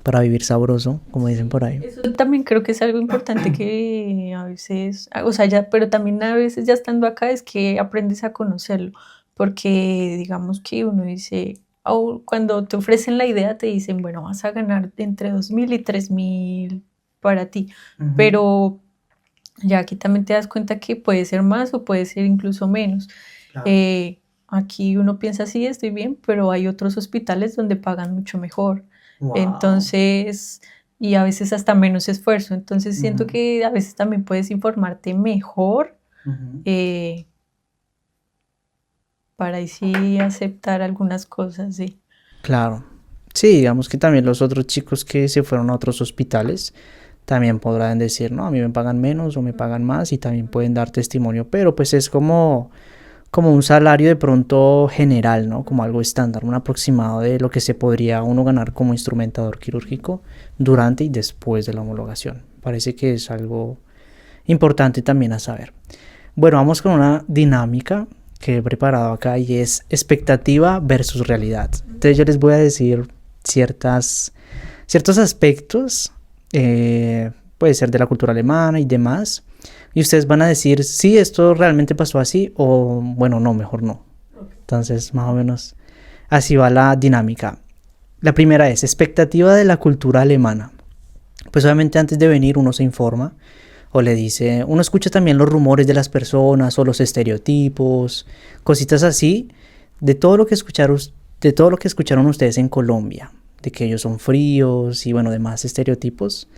Speaker 1: para vivir sabroso, como dicen por ahí.
Speaker 2: Eso también creo que es algo importante que a veces, o sea, ya, pero también a veces ya estando acá es que aprendes a conocerlo, porque digamos que uno dice, o cuando te ofrecen la idea te dicen, bueno, vas a ganar entre 2.000 y 3.000 para ti, pero ya aquí también te das cuenta que puede ser más o puede ser incluso menos.
Speaker 4: Claro.
Speaker 2: Aquí uno piensa, sí, estoy bien, pero hay otros hospitales donde pagan mucho mejor.
Speaker 4: Wow.
Speaker 2: Entonces, y a veces hasta menos esfuerzo. Entonces siento
Speaker 4: Ujú.
Speaker 2: que a veces también puedes informarte mejor
Speaker 4: Ujú.
Speaker 2: para ahí sí aceptar algunas cosas, sí.
Speaker 1: Claro. Sí, digamos que también los otros chicos que se fueron a otros hospitales también podrán decir, no, a mí me pagan menos o me pagan más y también pueden dar testimonio, pero pues es como un salario de pronto general, ¿no? Como algo estándar, un aproximado de lo que se podría uno ganar como instrumentador quirúrgico durante y después de la homologación. Parece que es algo importante también a saber. Bueno, vamos con una dinámica que he preparado acá y es expectativa versus realidad. Entonces yo les voy a decir ciertos aspectos, puede ser de la cultura alemana y demás, y ustedes van a decir si esto realmente pasó así o bueno, no, mejor no. Entonces, más o menos así va la dinámica. La primera es expectativa de la cultura alemana. Pues obviamente antes de venir uno se informa o le dice, uno escucha también los rumores de las personas o los estereotipos, cositas así, de todo lo que escucharon ustedes en Colombia, de que ellos son fríos y bueno, demás estereotipos.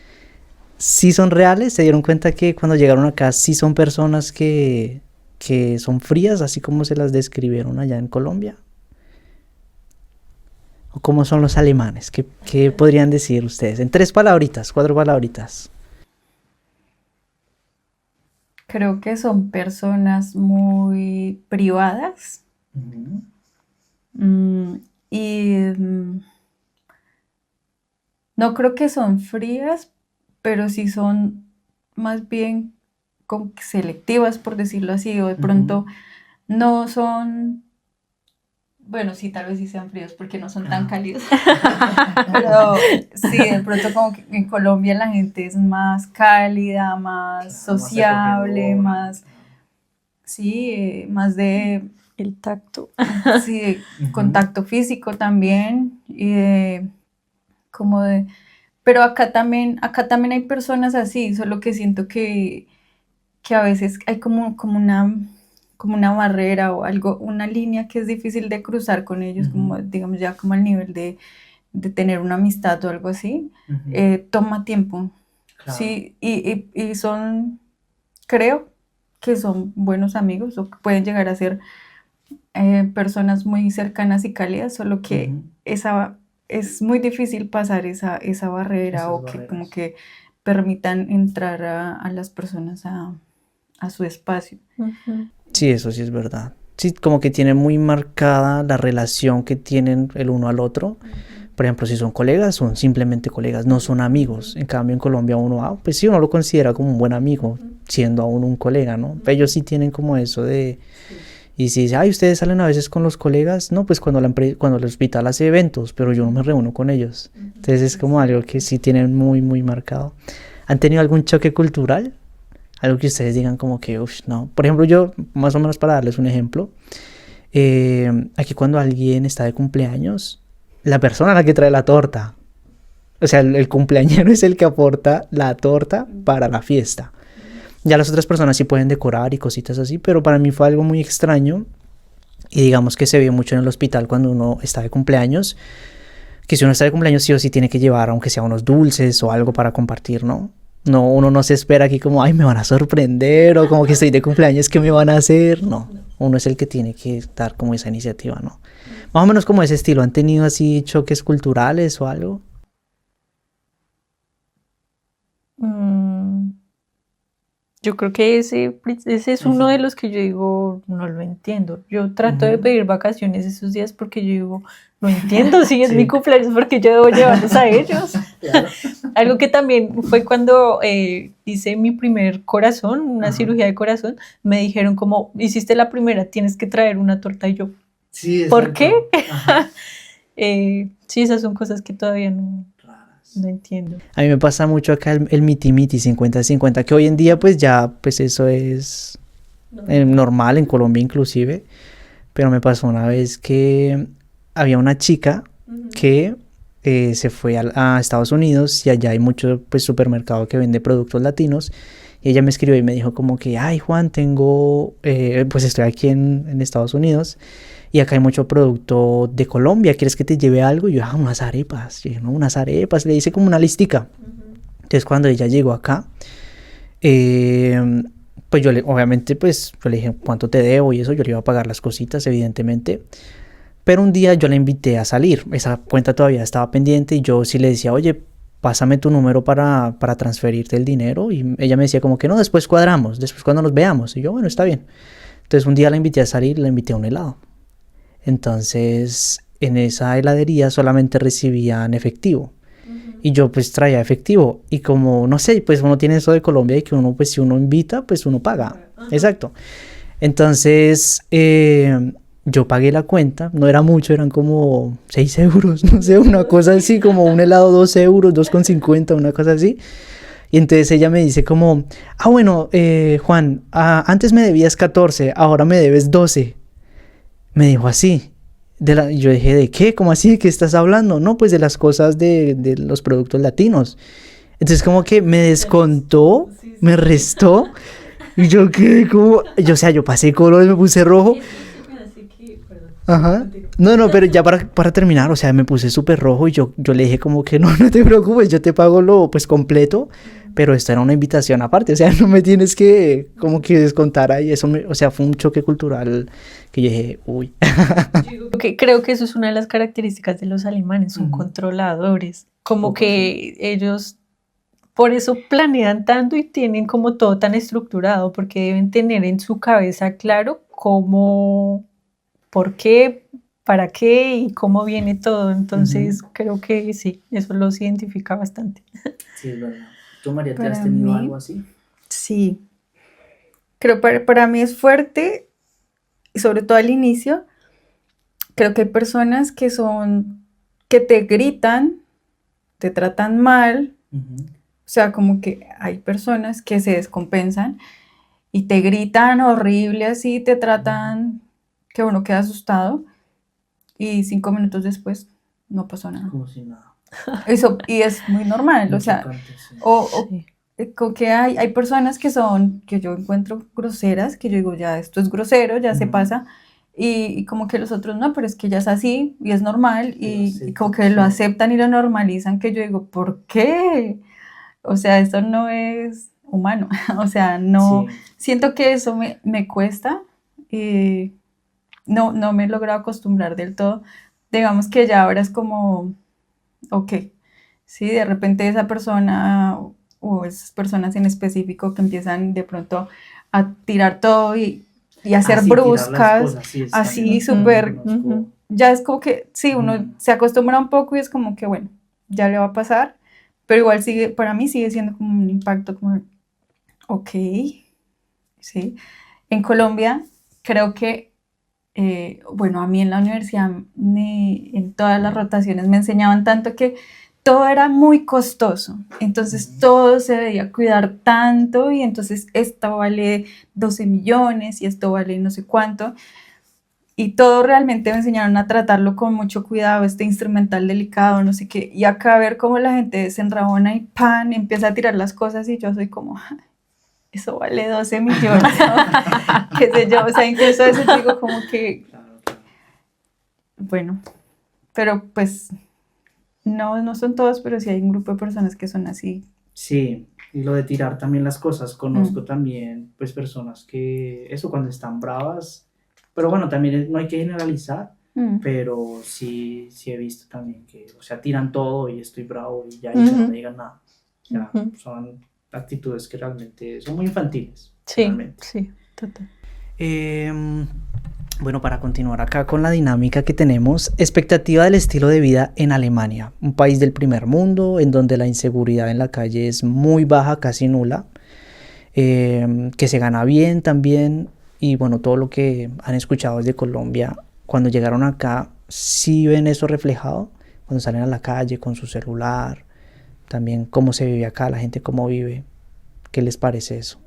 Speaker 1: Sí son reales, se dieron cuenta que cuando llegaron acá sí son personas que son frías, así como se las describieron allá en Colombia. ¿O cómo son los alemanes? ¿Qué podrían decir ustedes? En 3 palabritas, 4 palabritas.
Speaker 3: Creo que son personas muy privadas
Speaker 4: Ujú.
Speaker 3: mm, y no creo que son frías, pero sí son más bien como que selectivas, por decirlo así, o de pronto no son, bueno, sí, tal vez sí sean fríos porque no son tan
Speaker 4: Ah.
Speaker 3: cálidos, pero sí, de pronto como que en Colombia la gente es más cálida, más
Speaker 4: Claro,
Speaker 3: sociable,
Speaker 4: acogedora.
Speaker 3: más, sí, más de,
Speaker 2: El tacto.
Speaker 3: sí, de
Speaker 4: Ujú.
Speaker 3: contacto físico también, y de, como de, pero acá también hay personas así, solo que siento que a veces hay como una barrera o algo, una línea que es difícil de cruzar con ellos, como
Speaker 4: Ujú.
Speaker 3: digamos ya como al nivel de tener una amistad o algo así,
Speaker 4: Ujú.
Speaker 3: toma tiempo,
Speaker 4: Claro.
Speaker 3: sí, y son, creo que son buenos amigos o que pueden llegar a ser personas muy cercanas y cálidas, solo que
Speaker 4: Ujú.
Speaker 3: esa, es muy difícil pasar esa barrera
Speaker 4: Esas
Speaker 3: o que como
Speaker 4: barreras.
Speaker 3: que permitan entrar a las personas a su espacio.
Speaker 2: Ujú.
Speaker 1: Sí, eso sí es verdad. Sí, como que tiene muy marcada la relación que tienen el uno al otro. Por ejemplo, si son colegas, son simplemente colegas, no son amigos. En cambio, en Colombia pues sí, uno lo considera como un buen amigo, siendo aún un colega, ¿no? Ellos sí tienen como eso de... Y si dice, ay, ustedes salen a veces con los colegas, no, pues cuando el hospital hace eventos, pero yo no me reúno con ellos. Entonces es como algo que sí tienen muy, muy marcado. ¿Han tenido algún choque cultural Algo que ustedes digan como que, uff, no. Por ejemplo, yo, más o menos para darles un ejemplo, aquí cuando alguien está de cumpleaños, la persona a la que trae la torta, o sea, el cumpleañero es el que aporta la torta para la fiesta. Ya las otras personas sí pueden decorar y cositas así, pero para mí fue algo muy extraño y digamos que se ve mucho en el hospital cuando uno está de cumpleaños, que si uno está de cumpleaños sí o sí tiene que llevar aunque sea unos dulces o algo para compartir, ¿no? No, uno no se espera aquí como, ay, me van a sorprender o como que estoy de cumpleaños, ¿qué me van a hacer? No, uno es el que tiene que dar como esa iniciativa, ¿no? Más o menos como ese estilo. ¿Han tenido así choques culturales o algo?
Speaker 2: Mm, Yo creo que ese es uno de los que yo digo, no lo entiendo. Yo trato de pedir vacaciones esos días porque yo digo, no entiendo si es mi
Speaker 4: Sí.
Speaker 2: cumpleaños porque yo debo llevarlos a ellos.
Speaker 4: Claro.
Speaker 2: Algo que también fue cuando hice mi primer corazón, una
Speaker 4: Ajá.
Speaker 2: cirugía de corazón, me dijeron como, hiciste la primera, tienes que traer una torta y yo,
Speaker 4: Sí,
Speaker 2: ¿por
Speaker 4: exacto.
Speaker 2: qué?
Speaker 4: Ajá.
Speaker 2: Sí, esas son cosas que todavía no
Speaker 4: Raras.
Speaker 2: entiendo.
Speaker 1: A mí me pasa mucho acá el miti-miti 50-50, que hoy en día pues ya pues eso es normal en Colombia inclusive, pero me pasó una vez que había una chica que se fue a Estados Unidos y allá hay mucho pues supermercado que vende productos latinos y ella me escribió y me dijo como que, ay Juan, tengo, pues estoy aquí en Estados Unidos y acá hay mucho producto de Colombia, ¿quieres que te lleve algo? Y yo, unas arepas. Y yo, no, unas arepas. Le hice como una listica. Entonces, cuando ella llegó acá, pues obviamente, pues yo le dije, ¿cuánto te debo? Y eso, yo le iba a pagar las cositas, evidentemente. Pero un día yo la invité a salir. Esa cuenta todavía estaba pendiente y yo sí le decía, oye, pásame tu número para transferirte el dinero. Y ella me decía como que no, después cuadramos, después cuando nos veamos. Y yo, bueno, está bien. Entonces, un día la invité a salir, la invité a un helado. Entonces, en esa heladería solamente recibían efectivo. Y yo pues traía efectivo. Y como, no sé, pues uno tiene eso de Colombia y que uno, pues si uno invita, pues uno paga. Exacto. Entonces, yo pagué la cuenta. No era mucho, eran como 6 euros, no sé, una cosa así, como un helado 2 euros, 2,50, una cosa así. Y entonces ella me dice como, bueno, Juan, antes me debías 14, ahora me debes 12. Me dijo así. Yo dije, ¿de qué? ¿Cómo así? ¿De qué estás hablando? No, pues de las cosas de los productos latinos. Entonces como que me descontó, me restó. Y yo quedé como... o sea, yo pasé color, me puse rojo. Ajá. No, pero ya para terminar, o sea, me puse súper rojo y yo le dije como que no, no te preocupes, yo te pago lo pues completo, pero esta era una invitación aparte, o sea, no me tienes que como que descontar ahí, eso o sea, fue un choque cultural que yo dije, uy.
Speaker 2: Creo que eso es una de las características de los alemanes, son controladores, como que ellos por eso planean tanto y tienen como todo tan estructurado, porque deben tener en su cabeza claro cómo, por qué, para qué y cómo viene todo. Entonces creo que sí, eso los identifica bastante.
Speaker 4: Sí, es verdad. ¿Tú, María, te
Speaker 3: Para
Speaker 4: has tenido
Speaker 3: mí,
Speaker 4: algo así?
Speaker 3: sí. Creo para mí es fuerte, y sobre todo al inicio, creo que hay personas que te gritan, te tratan mal,
Speaker 4: Ujú.
Speaker 3: o sea, como que hay personas que se descompensan y te gritan horrible así, te tratan que uno queda asustado y 5 minutos después no pasó nada.
Speaker 4: Como si nada.
Speaker 3: Eso, y es muy normal,
Speaker 4: Muy
Speaker 3: o sea,
Speaker 4: chocante, sí.
Speaker 3: o
Speaker 2: Sí.
Speaker 3: con que hay personas que yo encuentro groseras, que yo digo, ya esto es grosero, ya se
Speaker 4: Ujú.
Speaker 3: pasa, y como que los otros no, pero es que ya es así y es normal,
Speaker 4: Que lo
Speaker 3: y como
Speaker 4: aceptan,
Speaker 3: que lo
Speaker 4: sí.
Speaker 3: aceptan y lo normalizan, que yo digo, ¿por qué? O sea, eso no es humano, o sea, no,
Speaker 4: Sí.
Speaker 3: siento que eso me cuesta y no me he logrado acostumbrar del todo. Digamos que ya ahora es como, ok, sí, de repente esa persona o esas personas en específico que empiezan de pronto a tirar todo y hacer
Speaker 4: Así tirar las
Speaker 3: bruscas,
Speaker 4: cosas, sí, es
Speaker 3: así
Speaker 4: también
Speaker 3: súper,
Speaker 4: conozco.
Speaker 3: ya es como que, sí, uno se acostumbra un poco y es como que, bueno, ya le va a pasar, pero igual sigue, para mí sigue siendo como un impacto como, ok, sí. En Colombia creo que, bueno, a mí en la universidad, en todas las rotaciones me enseñaban tanto que todo era muy costoso, entonces todo se debía cuidar tanto y entonces esto vale 12 millones y esto vale no sé cuánto. Y todo realmente me enseñaron a tratarlo con mucho cuidado, este instrumental delicado, no sé qué. Y acá ver cómo la gente se enrabona y pan, empieza a tirar las cosas y yo soy como, "Ay, eso vale 12 millones, ¿no?". Qué sé yo, o sea, incluso a veces digo como que,
Speaker 4: Claro.
Speaker 3: bueno, pero pues no, no son todos, pero sí hay un grupo de personas que son así.
Speaker 1: Sí, y lo de tirar también las cosas, conozco
Speaker 3: Mm.
Speaker 1: también pues personas que eso cuando están bravas, pero bueno, también no hay que generalizar,
Speaker 3: Mm.
Speaker 1: pero sí, sí he visto también que, o sea, tiran todo y estoy bravo y ya, y que no me digan nada. O sea,
Speaker 2: Ujú.
Speaker 1: son actitudes que realmente son muy infantiles,
Speaker 2: Sí,
Speaker 1: realmente.
Speaker 2: sí, total.
Speaker 1: Bueno, para continuar acá con la dinámica que tenemos, expectativa del estilo de vida en Alemania, un país del primer mundo en donde la inseguridad en la calle es muy baja, casi nula, que se gana bien también y bueno, todo lo que han escuchado desde Colombia, cuando llegaron acá, sí ven eso reflejado, cuando salen a la calle con su celular, también cómo se vive acá, la gente cómo vive, ¿qué les parece eso?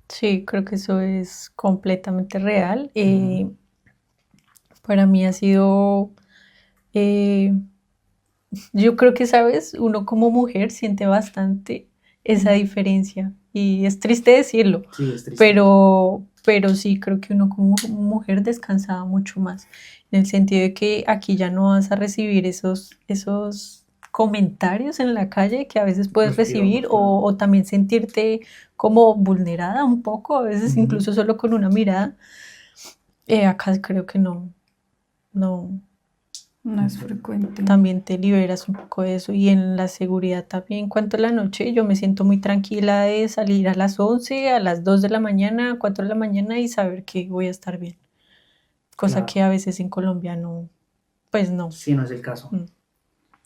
Speaker 2: Sí, creo que eso es completamente real.
Speaker 1: Ujú.
Speaker 2: Para mí ha sido, eh, yo creo que, ¿sabes? Uno como mujer siente bastante esa
Speaker 3: Mm.
Speaker 2: diferencia y es triste decirlo,
Speaker 1: Sí, es triste.
Speaker 2: pero sí creo que uno como mujer descansaba mucho más, en el sentido de que aquí ya no vas a recibir esos comentarios en la calle que a veces puedes
Speaker 1: Los piropos,
Speaker 2: recibir
Speaker 1: claro.
Speaker 2: o también sentirte como vulnerada un poco, a veces
Speaker 1: Ujú.
Speaker 2: incluso solo con una mirada. Acá creo que no, no,
Speaker 3: No es frecuente.
Speaker 2: también te liberas un poco de eso y en la seguridad también. En cuanto a la noche, yo me siento muy tranquila de salir a las 11, a las 2 de la mañana, 4 de la mañana y saber que voy a estar bien. Cosa
Speaker 1: Claro.
Speaker 2: que a veces en Colombia no, pues no.
Speaker 1: Sí, no es el caso.
Speaker 2: Mm.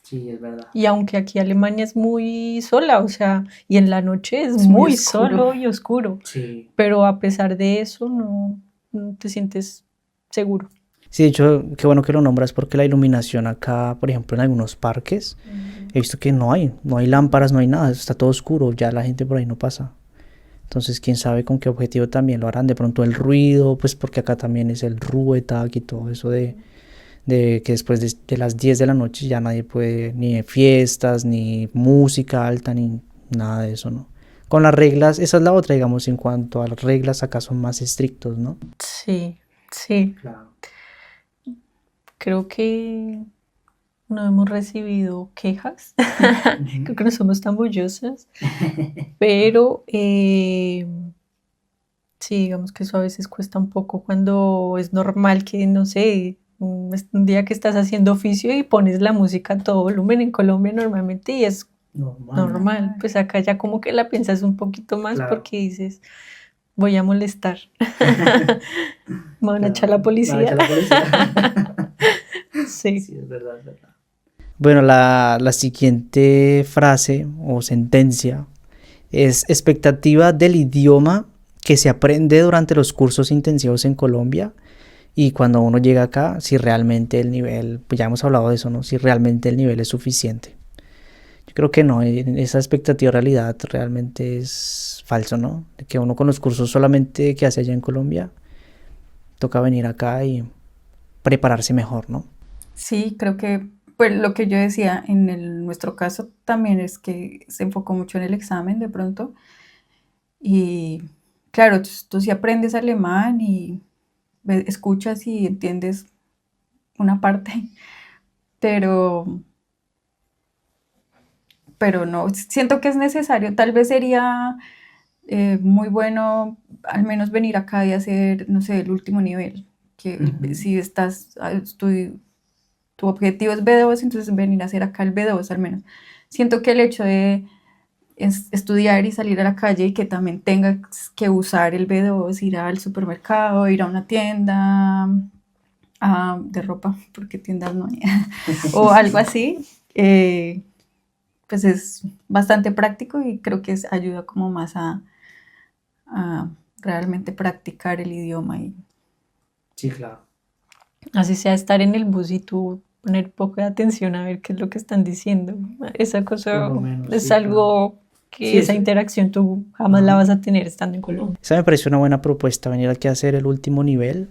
Speaker 1: Sí, es verdad.
Speaker 2: Y aunque aquí Alemania es muy sola, o sea, y en la noche es
Speaker 3: Es muy
Speaker 2: muy
Speaker 3: oscuro.
Speaker 2: solo y oscuro,
Speaker 1: Sí.
Speaker 2: pero a pesar de eso no te sientes seguro.
Speaker 1: Sí, de hecho, qué bueno que lo nombras porque la iluminación acá, por ejemplo, en algunos parques, he visto que no hay lámparas, no hay nada, está todo oscuro, ya la gente por ahí no pasa. Entonces, quién sabe con qué objetivo también lo harán. De pronto el ruido, pues porque acá también es el Ruhetag y todo eso de que después de las 10 de la noche ya nadie puede, ni de fiestas, ni música alta, ni nada de eso, ¿no? Con las reglas, esa es la otra, digamos, en cuanto a las reglas, acá son más estrictos, ¿no?
Speaker 2: Sí, sí,
Speaker 1: Claro.
Speaker 2: creo que no hemos recibido quejas, creo que no somos tan bullosas, pero sí, digamos que eso a veces cuesta un poco cuando es normal que, no sé, un día que estás haciendo oficio y pones la música a todo volumen en Colombia normalmente y es
Speaker 1: Normal, ¿no?
Speaker 2: normal, pues acá ya como que la piensas un poquito más
Speaker 1: Claro.
Speaker 2: porque dices, voy a molestar, me van a echar
Speaker 1: Claro.
Speaker 2: la
Speaker 1: Van a
Speaker 2: policía.
Speaker 1: echar la policía.
Speaker 2: Sí.
Speaker 1: Sí, es verdad, es verdad. Bueno, la siguiente frase o sentencia es expectativa del idioma que se aprende durante los cursos intensivos en Colombia y cuando uno llega acá, si realmente el nivel, pues ya hemos hablado de eso, ¿no? Si realmente el nivel es suficiente. Yo creo que no, esa expectativa de realidad realmente es falso, ¿no? De que uno con los cursos solamente que hace allá en Colombia, toca venir acá y prepararse mejor, ¿no?
Speaker 3: Sí, creo que pues lo que yo decía nuestro caso también es que se enfocó mucho en el examen de pronto y claro, tú sí aprendes alemán y escuchas y entiendes una parte, pero, pero no, siento que es necesario, tal vez sería muy bueno al menos venir acá y hacer, no sé, el último nivel, que si estás, tu objetivo es B2, entonces venir a hacer acá el B2 al menos. Siento que el hecho de estudiar y salir a la calle y que también tengas que usar el B2, ir al supermercado, ir a una tienda de ropa, porque tiendas no hay, o algo así, pues es bastante práctico y creo que ayuda como más a realmente practicar el idioma.
Speaker 1: Sí, claro.
Speaker 2: Así sea estar en el bus y tú poner poco de atención a ver qué es lo que están diciendo. Esa cosa
Speaker 4: Por lo menos,
Speaker 2: es
Speaker 4: sí,
Speaker 2: algo que
Speaker 4: Sí,
Speaker 2: esa
Speaker 4: eso.
Speaker 2: interacción tú jamás la vas a tener estando en Colombia.
Speaker 1: Esa me parece una buena propuesta, venir aquí a hacer el último nivel.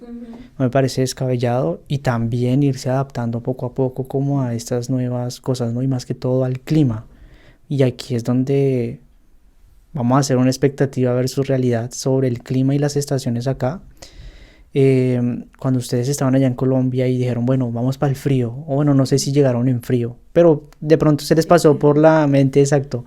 Speaker 1: No me parece descabellado y también irse adaptando poco a poco como a estas nuevas cosas, ¿no? Y más que todo al clima. Y aquí es donde vamos a hacer una expectativa versus realidad sobre el clima y las estaciones acá. Cuando ustedes estaban allá en Colombia y dijeron, bueno, vamos para el frío, o bueno, no sé si llegaron en frío, pero de pronto se les pasó por la mente exacto,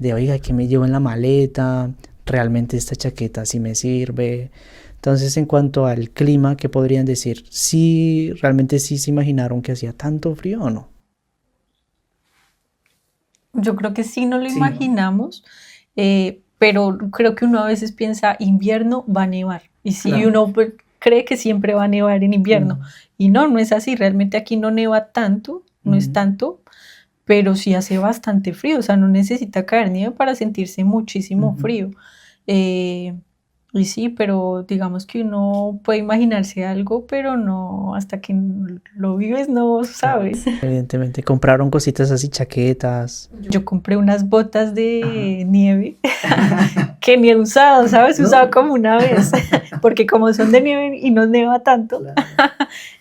Speaker 1: de oiga, ¿qué me llevo en la maleta? ¿Realmente esta chaqueta sí me sirve? Entonces, en cuanto al clima, ¿qué podrían decir? ¿Sí, realmente sí se imaginaron que hacía tanto frío o no?
Speaker 2: Yo creo que sí no lo
Speaker 4: Sí, ¿no?
Speaker 2: imaginamos, pero creo que uno a veces piensa invierno va a nevar y sí,
Speaker 4: Claro.
Speaker 2: uno pues, cree que siempre va a nevar en invierno y no es así, realmente aquí no neva tanto, no es
Speaker 4: Ujú.
Speaker 2: tanto, pero sí hace bastante frío, o sea, no necesita caer nieve para sentirse muchísimo
Speaker 4: Ujú.
Speaker 2: frío. Eh, y sí, pero digamos que uno puede imaginarse algo, pero no, hasta que lo vives no sabes.
Speaker 1: Evidentemente, compraron cositas así, chaquetas.
Speaker 2: Yo compré unas botas de nieve que ni he usado, ¿sabes? He
Speaker 4: ¿No?
Speaker 2: usado como una vez, porque como son de nieve y no neva tanto,
Speaker 4: Claro.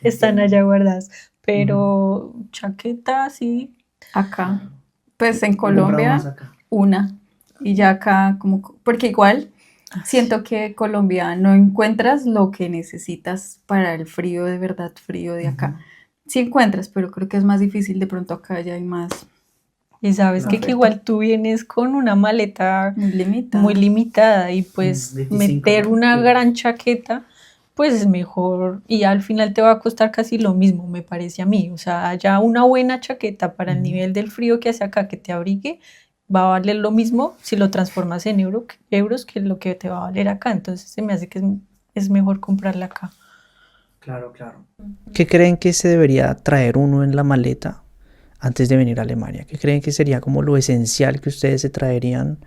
Speaker 2: están
Speaker 4: Entiendo.
Speaker 2: allá guardadas. Pero chaqueta, sí.
Speaker 3: Acá, pues en
Speaker 4: He comprado más
Speaker 3: Colombia,
Speaker 4: acá.
Speaker 3: una. Y ya acá, como, porque igual siento que Colombia no encuentras lo que necesitas para el frío de verdad, frío de acá. Sí encuentras, pero creo que es más difícil de pronto acá ya hay más
Speaker 2: Y sabes que
Speaker 4: Perfecto.
Speaker 2: igual tú vienes con una maleta
Speaker 3: muy limitada.
Speaker 2: muy limitada y pues
Speaker 4: 25,
Speaker 2: meter
Speaker 4: ¿no?
Speaker 2: una
Speaker 4: Sí.
Speaker 2: gran chaqueta pues es mejor y al final te va a costar casi lo mismo, me parece a mí. O sea, ya una buena chaqueta para el
Speaker 4: Ujú.
Speaker 2: nivel del frío que hace acá que te abrigue va a valer lo mismo si lo transformas en euros que lo que te va a valer acá. Entonces se me hace que es mejor comprarla acá.
Speaker 4: Claro, claro.
Speaker 1: ¿Qué creen que se debería traer uno en la maleta antes de venir a Alemania? ¿Qué creen que sería como lo esencial que ustedes se traerían?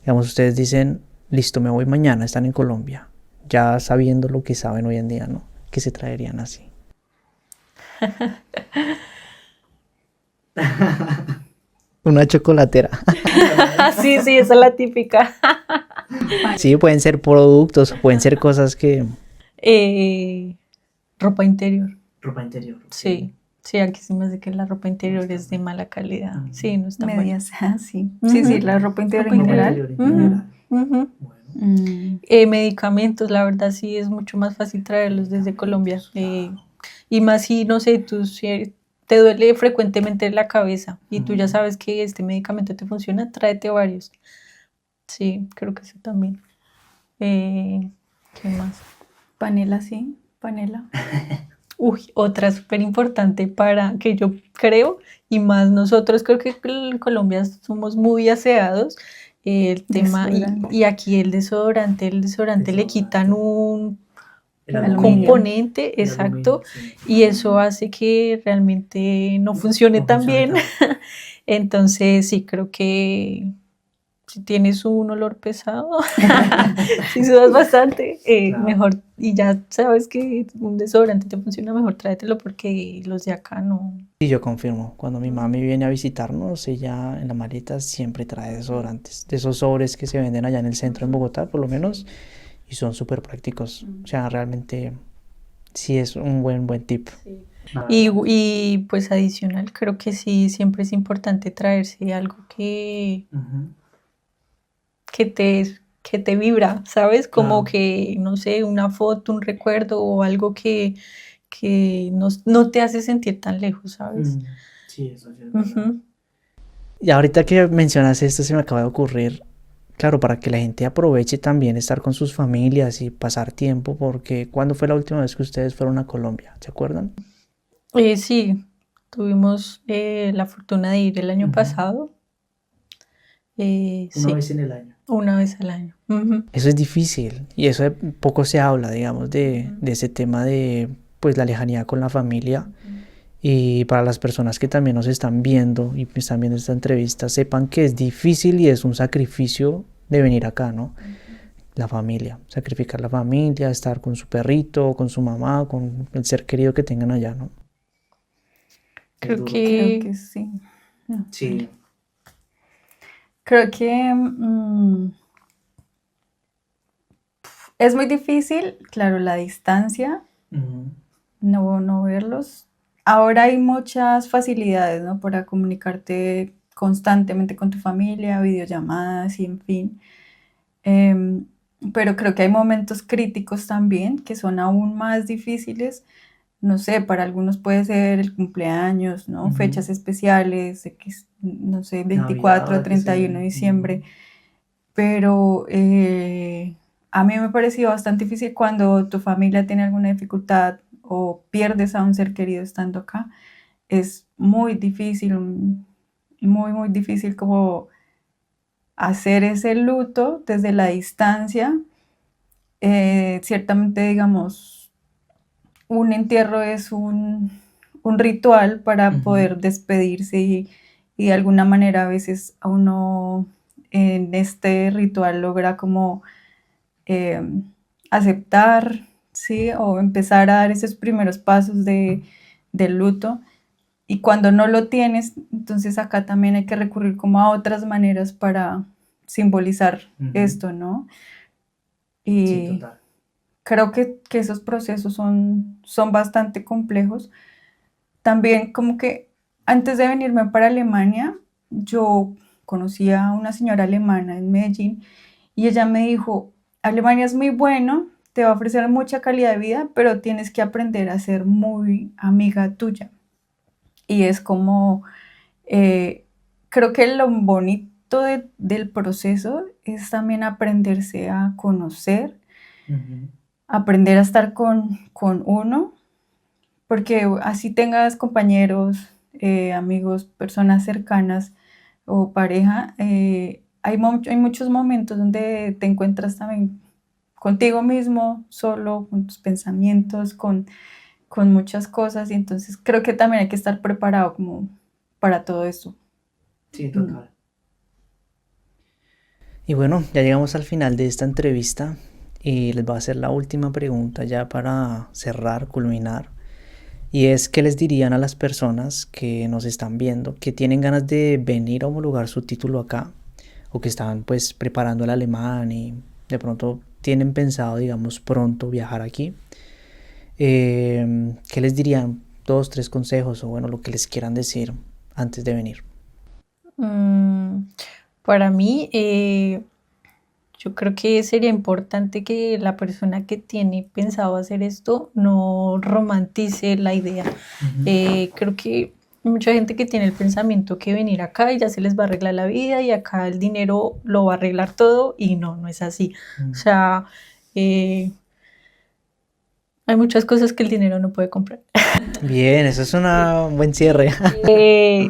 Speaker 1: Digamos, ustedes dicen, listo, me voy mañana, están en Colombia, ya sabiendo lo que saben hoy en día, ¿no? ¿Qué se traerían así? Una chocolatera.
Speaker 2: Sí, sí, esa es la típica.
Speaker 1: Sí, pueden ser productos, pueden ser cosas que...
Speaker 2: Eh, ropa interior.
Speaker 4: Ropa interior. ok.
Speaker 2: Sí, sí, aquí se me hace que la ropa interior
Speaker 4: está
Speaker 2: es de
Speaker 4: buena.
Speaker 2: mala calidad.
Speaker 4: Ujú.
Speaker 2: Sí, no está buena.
Speaker 3: Medias, sí. Sí, sí, la ropa interior en
Speaker 2: Ropa
Speaker 4: Ropa
Speaker 3: general.
Speaker 4: interior en general.
Speaker 2: Ujú.
Speaker 4: Bueno.
Speaker 2: Medicamentos, la verdad sí es mucho más fácil traerlos desde Colombia.
Speaker 4: Medicamentos, claro.
Speaker 2: Y más si, no sé, tú si te duele frecuentemente la cabeza y tú ya
Speaker 4: Ujú.
Speaker 2: sabes que este medicamento te funciona, tráete varios. Sí, creo que eso también. ¿Qué más?
Speaker 3: Panela, sí, panela.
Speaker 2: Uy, otra súper importante para que yo creo, y más nosotros creo que en Colombia somos muy aseados, el tema,
Speaker 3: Desodorante.
Speaker 2: y aquí el desodorante le quitan
Speaker 4: El
Speaker 2: un
Speaker 3: Aluminio.
Speaker 2: componente,
Speaker 4: El
Speaker 2: exacto,
Speaker 4: aluminio, sí.
Speaker 2: y eso hace que realmente no funcione
Speaker 4: No
Speaker 2: tan
Speaker 4: funciona
Speaker 2: bien.
Speaker 4: tanto.
Speaker 2: Entonces sí, creo que si tienes un olor pesado, si sudas bastante,
Speaker 4: Claro.
Speaker 2: mejor, y ya sabes que un desodorante te funciona mejor, tráetelo porque los de acá no.
Speaker 1: Y yo confirmo, cuando mi mami viene a visitarnos, ella en la maleta siempre trae desodorantes, de esos sobres que se venden allá en el centro en Bogotá, por lo menos, y son súper prácticos. O sea, realmente sí es un buen tip.
Speaker 4: Nada.
Speaker 2: Y pues adicional, creo que sí, siempre es importante traerse algo
Speaker 4: Ujú.
Speaker 2: que que te vibra, ¿sabes? Como
Speaker 4: Claro.
Speaker 2: que, no sé, una foto, un recuerdo o algo que no te hace sentir tan lejos, ¿sabes?
Speaker 4: Sí, eso sí es verdad.
Speaker 2: Ujú.
Speaker 1: Y ahorita que mencionas esto, se me acaba de ocurrir, claro, para que la gente aproveche también estar con sus familias y pasar tiempo, porque ¿cuándo fue la última vez que ustedes fueron a Colombia? ¿Se acuerdan?
Speaker 2: Sí, tuvimos la fortuna de ir el año
Speaker 4: Ujú.
Speaker 2: pasado.
Speaker 4: Una
Speaker 2: Sí,
Speaker 4: vez en el año.
Speaker 2: una vez al año. Ujú.
Speaker 1: Eso es difícil y eso poco se habla, digamos, de ese tema de pues la lejanía con la familia. Y para las personas que también nos están viendo y están viendo esta entrevista, sepan que es difícil y es un sacrificio de venir acá, ¿no? La familia, sacrificar la familia, estar con su perrito, con su mamá, con el ser querido que tengan allá, ¿no?
Speaker 2: Creo
Speaker 4: duro.
Speaker 3: Creo
Speaker 2: que
Speaker 3: que sí. No.
Speaker 4: Sí.
Speaker 3: Creo que es muy difícil, claro, la distancia,
Speaker 4: Ujú.
Speaker 3: no verlos. Ahora hay muchas facilidades, ¿no? Para comunicarte constantemente con tu familia, videollamadas y en fin. Em, pero creo que hay momentos críticos también que son aún más difíciles. No sé, para algunos puede ser el cumpleaños, ¿no?
Speaker 4: Ujú.
Speaker 3: Fechas especiales, no sé,
Speaker 4: Navidad,
Speaker 3: 24,
Speaker 4: que se
Speaker 3: 31 de
Speaker 4: ven.
Speaker 3: diciembre. Pero a mí me pareció bastante difícil cuando tu familia tiene alguna dificultad o pierdes a un ser querido estando acá. Es muy difícil, muy difícil como hacer ese luto desde la distancia. Ciertamente, digamos, un entierro es un ritual para
Speaker 4: Ujú.
Speaker 3: poder despedirse y de alguna manera a veces a uno en este ritual logra como eh, aceptar, ¿sí? O empezar a dar esos primeros pasos del luto. Y cuando no lo tienes, entonces acá también hay que recurrir como a otras maneras para simbolizar
Speaker 4: Ujú.
Speaker 3: esto, ¿no?
Speaker 4: Sí,
Speaker 3: Y
Speaker 4: total.
Speaker 3: creo que esos procesos son bastante complejos. También como que antes de venirme para Alemania, yo conocí a una señora alemana en Medellín y ella me dijo, Alemania es muy bueno, te va a ofrecer mucha calidad de vida, pero tienes que aprender a ser muy amiga tuya. Y es como, eh, creo que lo bonito del proceso es también aprenderse a conocer,
Speaker 4: Ujú.
Speaker 3: aprender a estar con uno, porque así tengas compañeros, amigos, personas cercanas o pareja, hay muchos momentos donde te encuentras también contigo mismo, solo, con tus pensamientos, con muchas cosas, y entonces creo que también hay que estar preparado como para todo esto.
Speaker 4: Sí,
Speaker 3: Mm.
Speaker 4: total.
Speaker 1: Y bueno, ya llegamos al final de esta entrevista y les voy a hacer la última pregunta ya para cerrar, culminar. Y es, ¿qué les dirían a las personas que nos están viendo, que tienen ganas de venir a homologar su título acá o que están pues preparando el alemán y de pronto tienen pensado, digamos, pronto viajar aquí? ¿Qué les dirían? Dos, tres consejos o bueno, lo que les quieran decir antes de venir.
Speaker 2: mm, para mí, yo creo que sería importante que la persona que tiene pensado hacer esto no romantice la idea.
Speaker 4: Ujú.
Speaker 2: Creo que hay mucha gente que tiene el pensamiento que venir acá y ya se les va a arreglar la vida y acá el dinero lo va a arreglar todo y no, no es así. O sea, eh, hay muchas cosas que el dinero no puede comprar.
Speaker 1: Bien, eso es un buen cierre.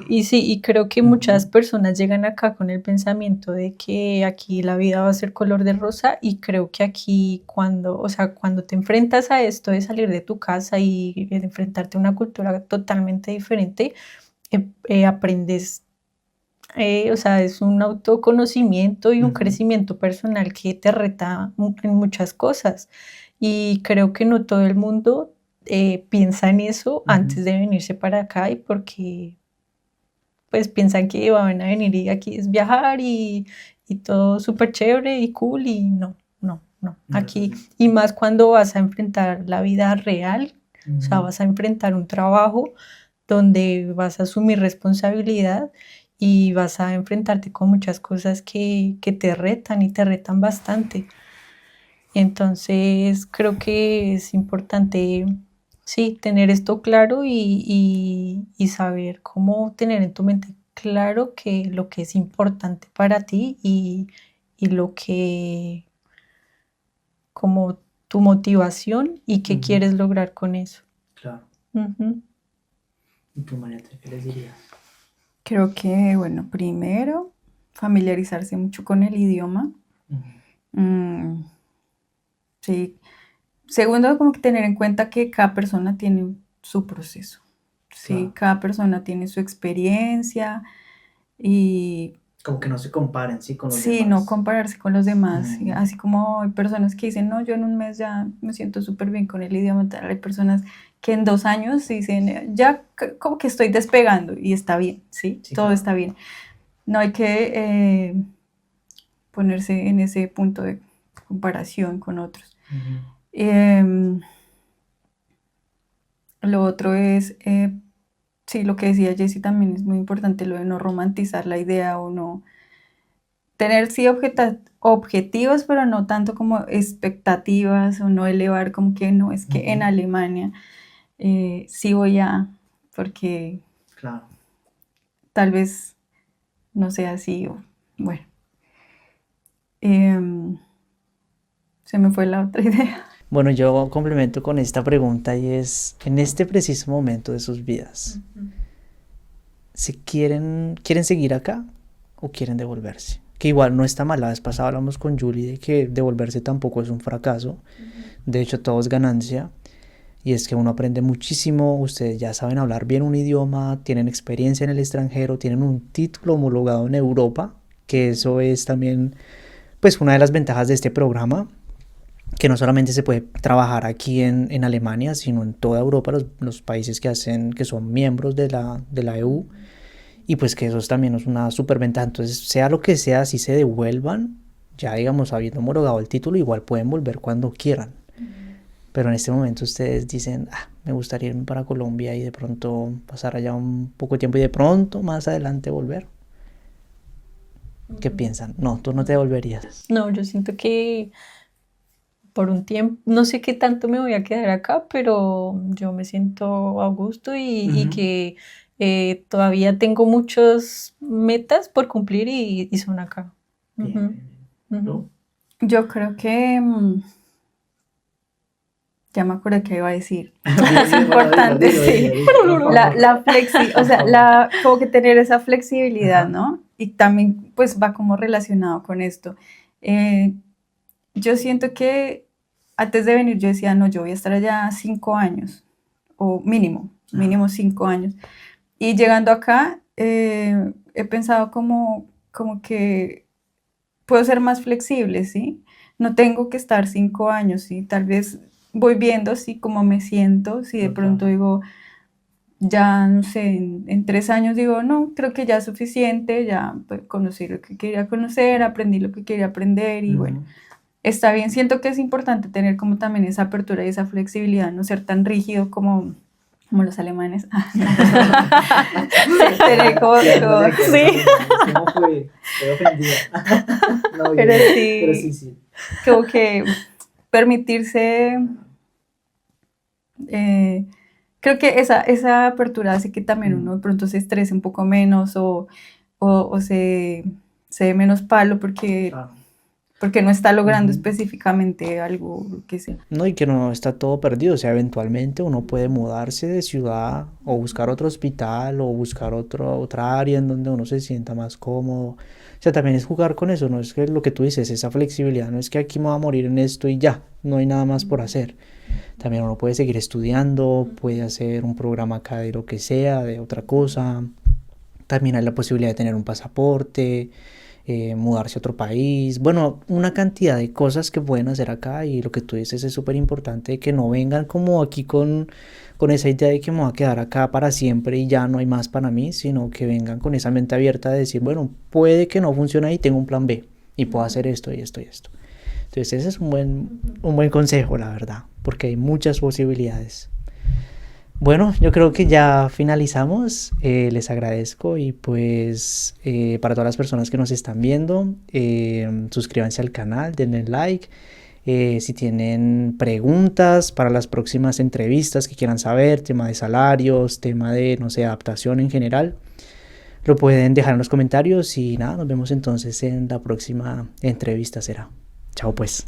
Speaker 2: Y sí, y creo que muchas personas llegan acá con el pensamiento de que aquí la vida va a ser color de rosa y creo que aquí cuando, o sea, cuando te enfrentas a esto de salir de tu casa y de enfrentarte a una cultura totalmente diferente, aprendes, o sea, es un autoconocimiento y un
Speaker 4: Ujú.
Speaker 2: crecimiento personal que te reta en muchas cosas. Y creo que no todo el mundo piensa en eso antes de venirse para acá y porque pues piensan que van a venir y aquí es viajar y todo súper chévere y cool y no, no, no.
Speaker 4: No es
Speaker 2: Aquí,
Speaker 4: así.
Speaker 2: y más cuando vas a enfrentar la vida real, o sea,
Speaker 4: Ujú.
Speaker 2: vas a enfrentar un trabajo donde vas a asumir responsabilidad y vas a enfrentarte con muchas cosas que te retan y te retan bastante. Entonces, creo que es importante, sí, tener esto claro y saber cómo tener en tu mente claro que lo que es importante para ti y lo que, como tu motivación y qué
Speaker 4: Ujú.
Speaker 2: quieres lograr con eso.
Speaker 4: Claro.
Speaker 2: Ujú.
Speaker 4: ¿Y tú, Mariette, qué les dirías?
Speaker 3: Creo que, bueno, primero, familiarizarse mucho con el idioma.
Speaker 4: Ujú.
Speaker 3: Mm, sí. Segundo, como que tener en cuenta que cada persona tiene su proceso. Sí,
Speaker 4: Claro.
Speaker 3: cada persona tiene su experiencia y
Speaker 4: Como que no se comparen, sí, con los
Speaker 3: Sí,
Speaker 4: demás.
Speaker 3: no compararse con los demás.
Speaker 4: Mm.
Speaker 3: Así como hay personas que dicen, no, yo en un mes ya me siento súper bien con el idioma. Tal, hay personas que en 2 años dicen, ya como que estoy despegando y está bien, ¿sí?
Speaker 4: Sí,
Speaker 3: Todo
Speaker 4: claro.
Speaker 3: está bien. No hay que ponerse en ese punto de comparación con otros.
Speaker 4: Ujú.
Speaker 3: Em, lo otro es, sí, lo que decía Jessie también es muy importante, lo de no romantizar la idea o no tener sí objetivos, pero no tanto como expectativas o no elevar como que no, es que en
Speaker 4: Ujú.
Speaker 3: Alemania sí voy a, porque
Speaker 4: Claro.
Speaker 3: tal vez no sea así o bueno. Em, se me fue la otra idea.
Speaker 1: Bueno, yo complemento con esta pregunta y es, en este preciso momento de sus vidas, ¿quieren seguir acá o quieren devolverse? Que igual no está mal, la vez pasada hablamos con Julie de que devolverse tampoco es un fracaso, de hecho todo es ganancia, y es que uno aprende muchísimo, ustedes ya saben hablar bien un idioma, tienen experiencia en el extranjero, tienen un título homologado en Europa, que eso es también pues una de las ventajas de este programa, que no solamente se puede trabajar aquí en Alemania, sino en toda Europa, los países que son miembros de la EU, y pues que eso también es una superventaja. Entonces, sea lo que sea, si se devuelvan, ya digamos, habiendo homologado el título, igual pueden volver cuando quieran. Pero en este momento ustedes dicen, me gustaría irme para Colombia y de pronto pasar allá un poco de tiempo y de pronto más adelante volver. ¿Qué piensan? No, tú no te volverías.
Speaker 2: No, yo siento que por un tiempo, no sé qué tanto me voy a quedar acá, pero yo me siento a gusto y
Speaker 4: Ujú.
Speaker 2: que todavía tengo muchas metas por cumplir y son acá.
Speaker 4: Bien,
Speaker 2: Ujú,
Speaker 4: bien, bien.
Speaker 2: ujú.
Speaker 4: ¿Tú?
Speaker 3: Yo creo que ya me acuerdo qué iba a decir.
Speaker 4: Bien,
Speaker 3: Es
Speaker 4: bien, bueno,
Speaker 3: importante,
Speaker 4: dilo,
Speaker 3: sí.
Speaker 4: por favor.
Speaker 3: O sea, como que tener esa flexibilidad,
Speaker 4: Ajá.
Speaker 3: ¿no? Y también, pues, va como relacionado con esto. Yo siento que antes de venir yo decía, no, yo voy a estar allá 5 años, o mínimo,
Speaker 4: Ajá.
Speaker 3: 5 años. Y llegando acá, he pensado como que puedo ser más flexible, ¿sí? No tengo que estar 5 años, ¿sí? Tal vez voy viendo, sí, cómo me siento, si de
Speaker 4: Total.
Speaker 3: pronto digo, ya, no sé, en 3 años digo, no, creo que ya es suficiente, ya pues, conocí lo que quería conocer, aprendí lo que quería aprender y bueno,
Speaker 4: Ujú.
Speaker 3: está bien. Siento que es importante tener como también esa apertura y esa flexibilidad, no ser tan rígido como los alemanes. Tener
Speaker 4: Tirándole con los
Speaker 3: sí,
Speaker 4: alemanes. ¿Cómo fue? Estoy ofendida. No,
Speaker 3: pero
Speaker 4: bien.
Speaker 3: sí,
Speaker 4: Pero sí, sí.
Speaker 3: como que permitirse, eh, creo que esa apertura hace que también uno de pronto se estrese un poco menos o se dé menos palo
Speaker 4: Claro.
Speaker 3: porque no está logrando
Speaker 4: Ujú.
Speaker 3: específicamente algo que sea.
Speaker 1: No, y que no está todo perdido, o sea, eventualmente uno puede mudarse de ciudad o buscar otro hospital o buscar otra área en donde uno se sienta más cómodo. O sea, también es jugar con eso, no es que lo que tú dices, esa flexibilidad, no es que aquí me voy a morir en esto y ya, no hay nada más por hacer. También uno puede seguir estudiando, puede hacer un programa acá de lo que sea, de otra cosa. También hay la posibilidad de tener un pasaporte, mudarse a otro país. Bueno, una cantidad de cosas que pueden hacer acá y lo que tú dices es súper importante, que no vengan como aquí con esa idea de que me voy a quedar acá para siempre y ya no hay más para mí, sino que vengan con esa mente abierta de decir, bueno, puede que no funcione y tengo un plan B y puedo hacer esto y esto y esto. Entonces ese es un buen consejo, la verdad, porque hay muchas posibilidades. Bueno, yo creo que ya finalizamos. Les agradezco y pues para todas las personas que nos están viendo, suscríbanse al canal, denle like. Si tienen preguntas para las próximas entrevistas que quieran saber, tema de salarios, tema de, no sé, adaptación en general, lo pueden dejar en los comentarios y nada, nos vemos entonces en la próxima entrevista será. Chao pues.